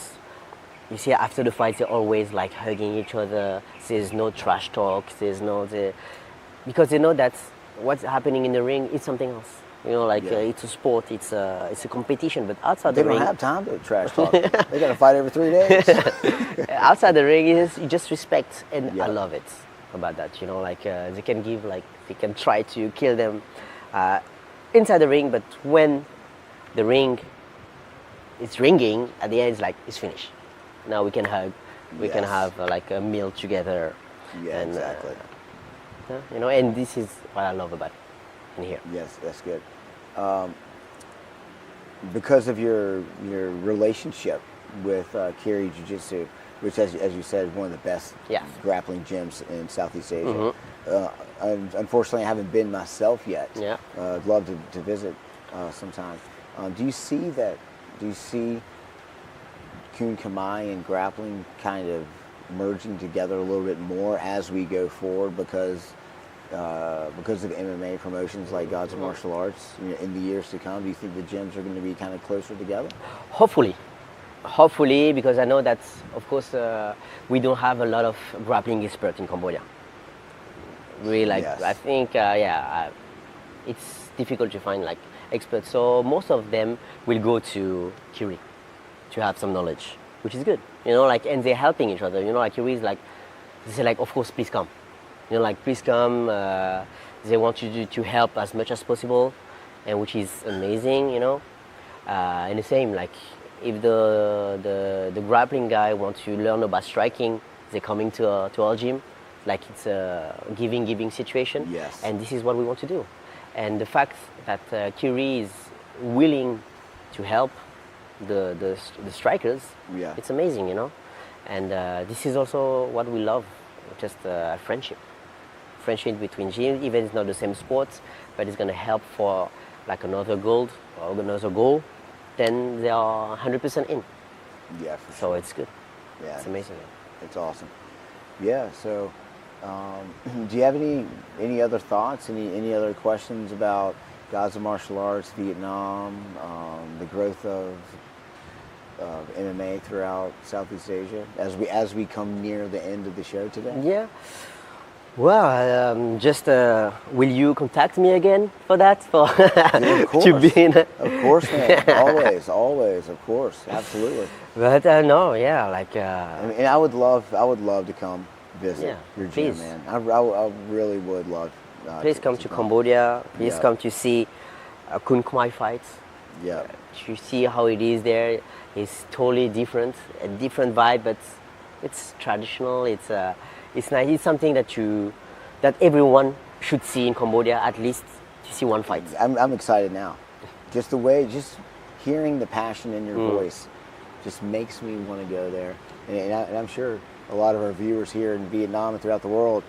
[SPEAKER 2] you see after the fight, they're always like hugging each other. There's no trash talk. There's no because they know that what's happening in the ring is something else. You know, like
[SPEAKER 1] Yeah.
[SPEAKER 2] it's a sport, it's a competition. But outside
[SPEAKER 1] They
[SPEAKER 2] the
[SPEAKER 1] don't
[SPEAKER 2] ring,
[SPEAKER 1] have time to trash talk. They got to fight every 3 days.
[SPEAKER 2] outside the ring is you just respect, and
[SPEAKER 1] Yeah.
[SPEAKER 2] I love it about that. You know, like they can give, like they can try to kill them inside the ring, but when the ring is ringing, at the end it's like it's finished. Now we can hug, we can
[SPEAKER 1] Yes.
[SPEAKER 2] have like a meal together.
[SPEAKER 1] Yeah,
[SPEAKER 2] and,
[SPEAKER 1] exactly.
[SPEAKER 2] You know, and this is what I love about in here.
[SPEAKER 1] Yes, that's good. Because of your relationship with Kiri Jiu-Jitsu, which, as you said, is one of the best
[SPEAKER 2] Yes.
[SPEAKER 1] grappling gyms in Southeast Asia.
[SPEAKER 2] Mm-hmm.
[SPEAKER 1] Unfortunately, I haven't been myself yet.
[SPEAKER 2] Yeah.
[SPEAKER 1] I'd love to visit sometime. Do you see Kun Khmer and grappling kind of merging together a little bit more as we go forward because of MMA promotions like God's Martial Arts, you know, in the years to come? Do you think the gyms are going to be kind of closer together?
[SPEAKER 2] Hopefully, because I know that, of course, we don't have a lot of grappling experts in Cambodia. Really, like
[SPEAKER 1] Yes.
[SPEAKER 2] I think, it's difficult to find like experts. So most of them will go to Kiri to have some knowledge, which is good. You know, like, and they're helping each other. You know, like Kiri is like, they say like, of course, please come. You know, like, please come. They want you to help as much as possible, and which is amazing. You know, and the same like. If the grappling guy wants to learn about striking, they're coming to our gym, like it's a giving situation.
[SPEAKER 1] Yes.
[SPEAKER 2] And this is what we want to do. And the fact that Kiri is willing to help the strikers,
[SPEAKER 1] Yeah.
[SPEAKER 2] it's amazing, you know. And this is also what we love, just friendship between gyms. Even it's not the same sport, but it's gonna help for like another goal or another goal. Then they are 100% in.
[SPEAKER 1] Yeah, for
[SPEAKER 2] So
[SPEAKER 1] sure.
[SPEAKER 2] it's good.
[SPEAKER 1] Yeah,
[SPEAKER 2] It's amazing.
[SPEAKER 1] it's awesome. Yeah. So, do you have any other thoughts? Any other questions about Gods of Martial Arts, Vietnam, the growth of MMA throughout Southeast Asia as we come near the end of the show today?
[SPEAKER 2] Yeah. Well, just will you contact me again for that? For
[SPEAKER 1] Yeah, of course.
[SPEAKER 2] to be in.
[SPEAKER 1] Of course, man. Always, of course, absolutely.
[SPEAKER 2] But no, yeah, like
[SPEAKER 1] And I would love to come visit
[SPEAKER 2] Yeah,
[SPEAKER 1] your gym,
[SPEAKER 2] please.
[SPEAKER 1] man. I really would love.
[SPEAKER 2] please come to Cambodia. Please
[SPEAKER 1] Yeah.
[SPEAKER 2] come to see Kun Khmer fights.
[SPEAKER 1] Yeah.
[SPEAKER 2] To see how it is there. It's totally different, a different vibe, but it's traditional. It's nice. It's something that everyone should see in Cambodia, at least to see one fight.
[SPEAKER 1] I'm excited now. Just hearing the passion in your voice just makes me want to go there and I'm sure a lot of our viewers here in Vietnam and throughout the world,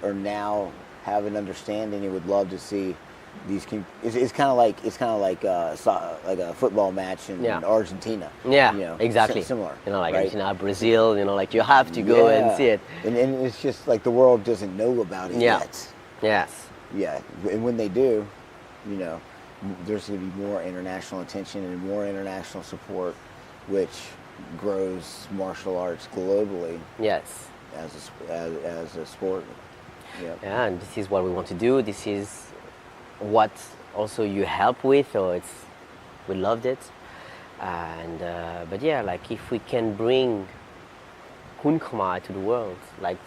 [SPEAKER 1] are now have an understanding and would love to see these. It's kind of like a football match in Argentina.
[SPEAKER 2] Yeah, exactly.
[SPEAKER 1] Similar.
[SPEAKER 2] Like
[SPEAKER 1] right?
[SPEAKER 2] Argentina, Brazil. Like you have to go and see it.
[SPEAKER 1] And it's just like the world doesn't know about it yet.
[SPEAKER 2] Yes.
[SPEAKER 1] Yeah, and when they do, there's going to be more international attention and more international support, which grows martial arts globally.
[SPEAKER 2] Yes.
[SPEAKER 1] As a sport. Yep.
[SPEAKER 2] Yeah, and this is what we want to do. This is what also you help with, we loved it. And but yeah, like if we can bring Kun Khmer to the world, like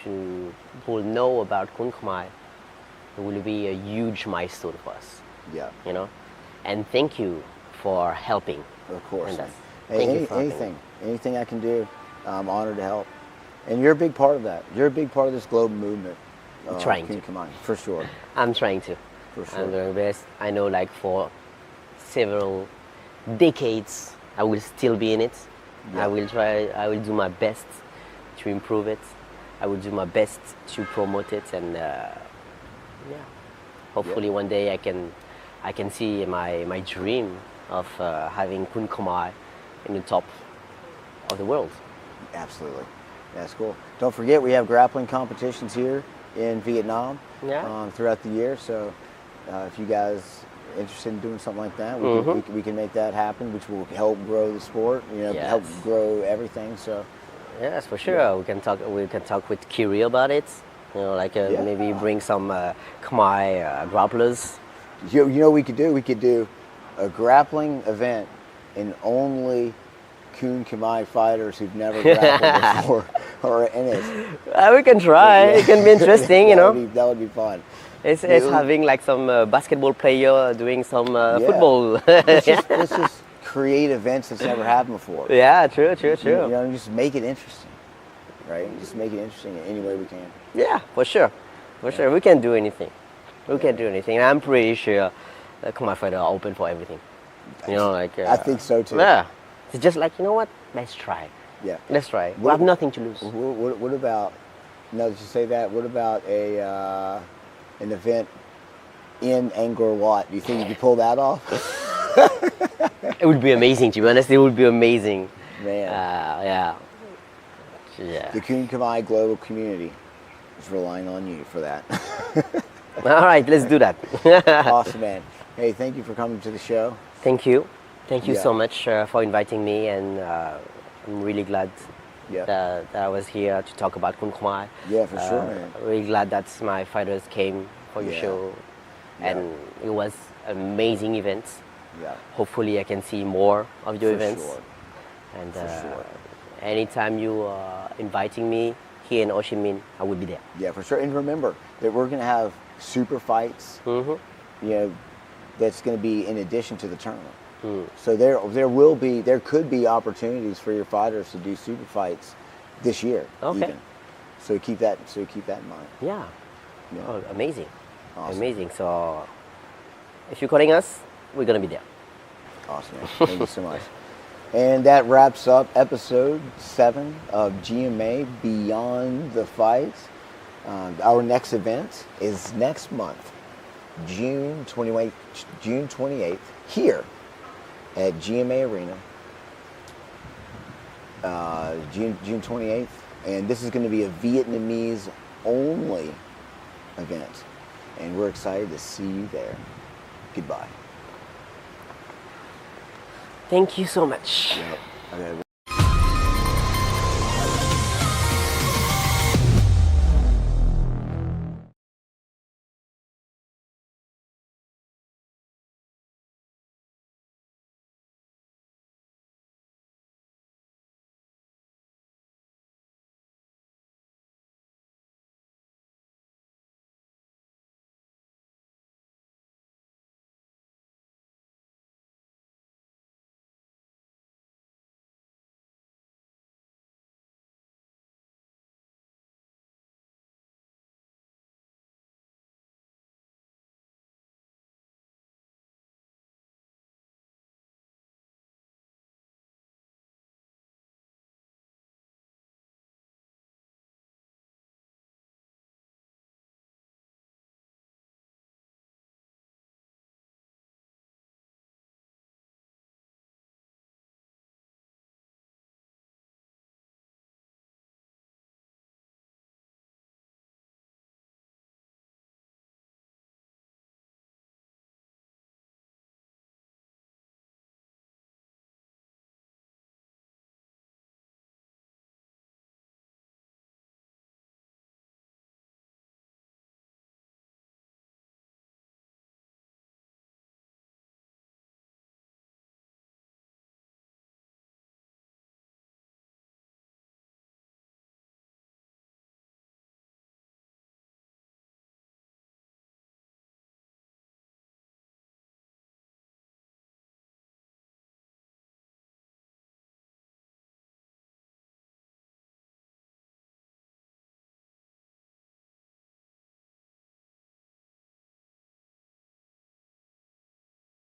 [SPEAKER 2] to people know about Kun Khmer, it will be a huge milestone for us.
[SPEAKER 1] Yeah.
[SPEAKER 2] And thank you for helping.
[SPEAKER 1] Of course.
[SPEAKER 2] Hey,
[SPEAKER 1] anything I can do, I'm honored to help. And you're a big part of that. You're a big part of this global movement.
[SPEAKER 2] I'm trying to.
[SPEAKER 1] Come on, for sure.
[SPEAKER 2] I'm trying to.
[SPEAKER 1] For sure.
[SPEAKER 2] I'm doing my best. I know, like for several decades, I will still be in it. Yeah. I will do my best to improve it. I will do my best to promote it, and hopefully one day I can see my dream of having Kun Khmer in the top of the world.
[SPEAKER 1] Absolutely. That's cool. Don't forget, we have grappling competitions here in Vietnam throughout the year. So if you guys are interested in doing something like that, we can make that happen, which will help grow the sport, help grow everything. So
[SPEAKER 2] yes, for sure. Yeah. We can talk with Kiri about it. Maybe bring some Khmer grapplers.
[SPEAKER 1] We could do? We could do a grappling event and only Kun Khmer fighters who've never grappled before,
[SPEAKER 2] we can try. It can be interesting,
[SPEAKER 1] That would be fun.
[SPEAKER 2] It's having like some basketball player doing some football.
[SPEAKER 1] Let's just create events that's never happened before.
[SPEAKER 2] Yeah, true.
[SPEAKER 1] Just make it interesting, right? Just make it interesting in any way we can.
[SPEAKER 2] Yeah, for sure. We can do anything. We can do anything. And I'm pretty sure the Khmer fighters are open for everything.
[SPEAKER 1] I think so too.
[SPEAKER 2] Yeah. It's just like, let's try.
[SPEAKER 1] Yeah.
[SPEAKER 2] Let's try. We have nothing to lose.
[SPEAKER 1] What about, now that you say that, what about an event in Angkor Wat? Do you think you could pull that off?
[SPEAKER 2] It would be amazing, to be honest. It would be amazing.
[SPEAKER 1] Man.
[SPEAKER 2] Yeah.
[SPEAKER 1] The Kun Khmer global community is relying on you for that.
[SPEAKER 2] All right, let's do that.
[SPEAKER 1] Awesome, man. Hey, thank you for coming to the show.
[SPEAKER 2] Thank you. Thank you so much for inviting me, and I'm really glad that I was here to talk about Kun Khmer.
[SPEAKER 1] Yeah, for sure, man.
[SPEAKER 2] Really glad that my fighters came for your show, and it was an amazing event.
[SPEAKER 1] Yeah.
[SPEAKER 2] Hopefully I can see more of your events.
[SPEAKER 1] Sure.
[SPEAKER 2] And anytime you are inviting me here in Ho Chi Minh, I will be there.
[SPEAKER 1] Yeah, for sure. And remember that we're going to have super fights, that's going to be in addition to the tournament. So there could be opportunities for your fighters to do super fights this year.
[SPEAKER 2] Okay.
[SPEAKER 1] Even. So keep that in mind.
[SPEAKER 2] Yeah. Oh, amazing.
[SPEAKER 1] Awesome.
[SPEAKER 2] Amazing. So if you're calling us, we're gonna be there.
[SPEAKER 1] Awesome, man. Thank you so much. And that wraps up episode 7 of GMA Beyond the Fights. Our next event is next month, June 28th, here at GMA Arena, June 28th, and this is going to be a Vietnamese only event, and we're excited to see you there. Goodbye.
[SPEAKER 2] Thank you so much.
[SPEAKER 1] Yep. I gotta go.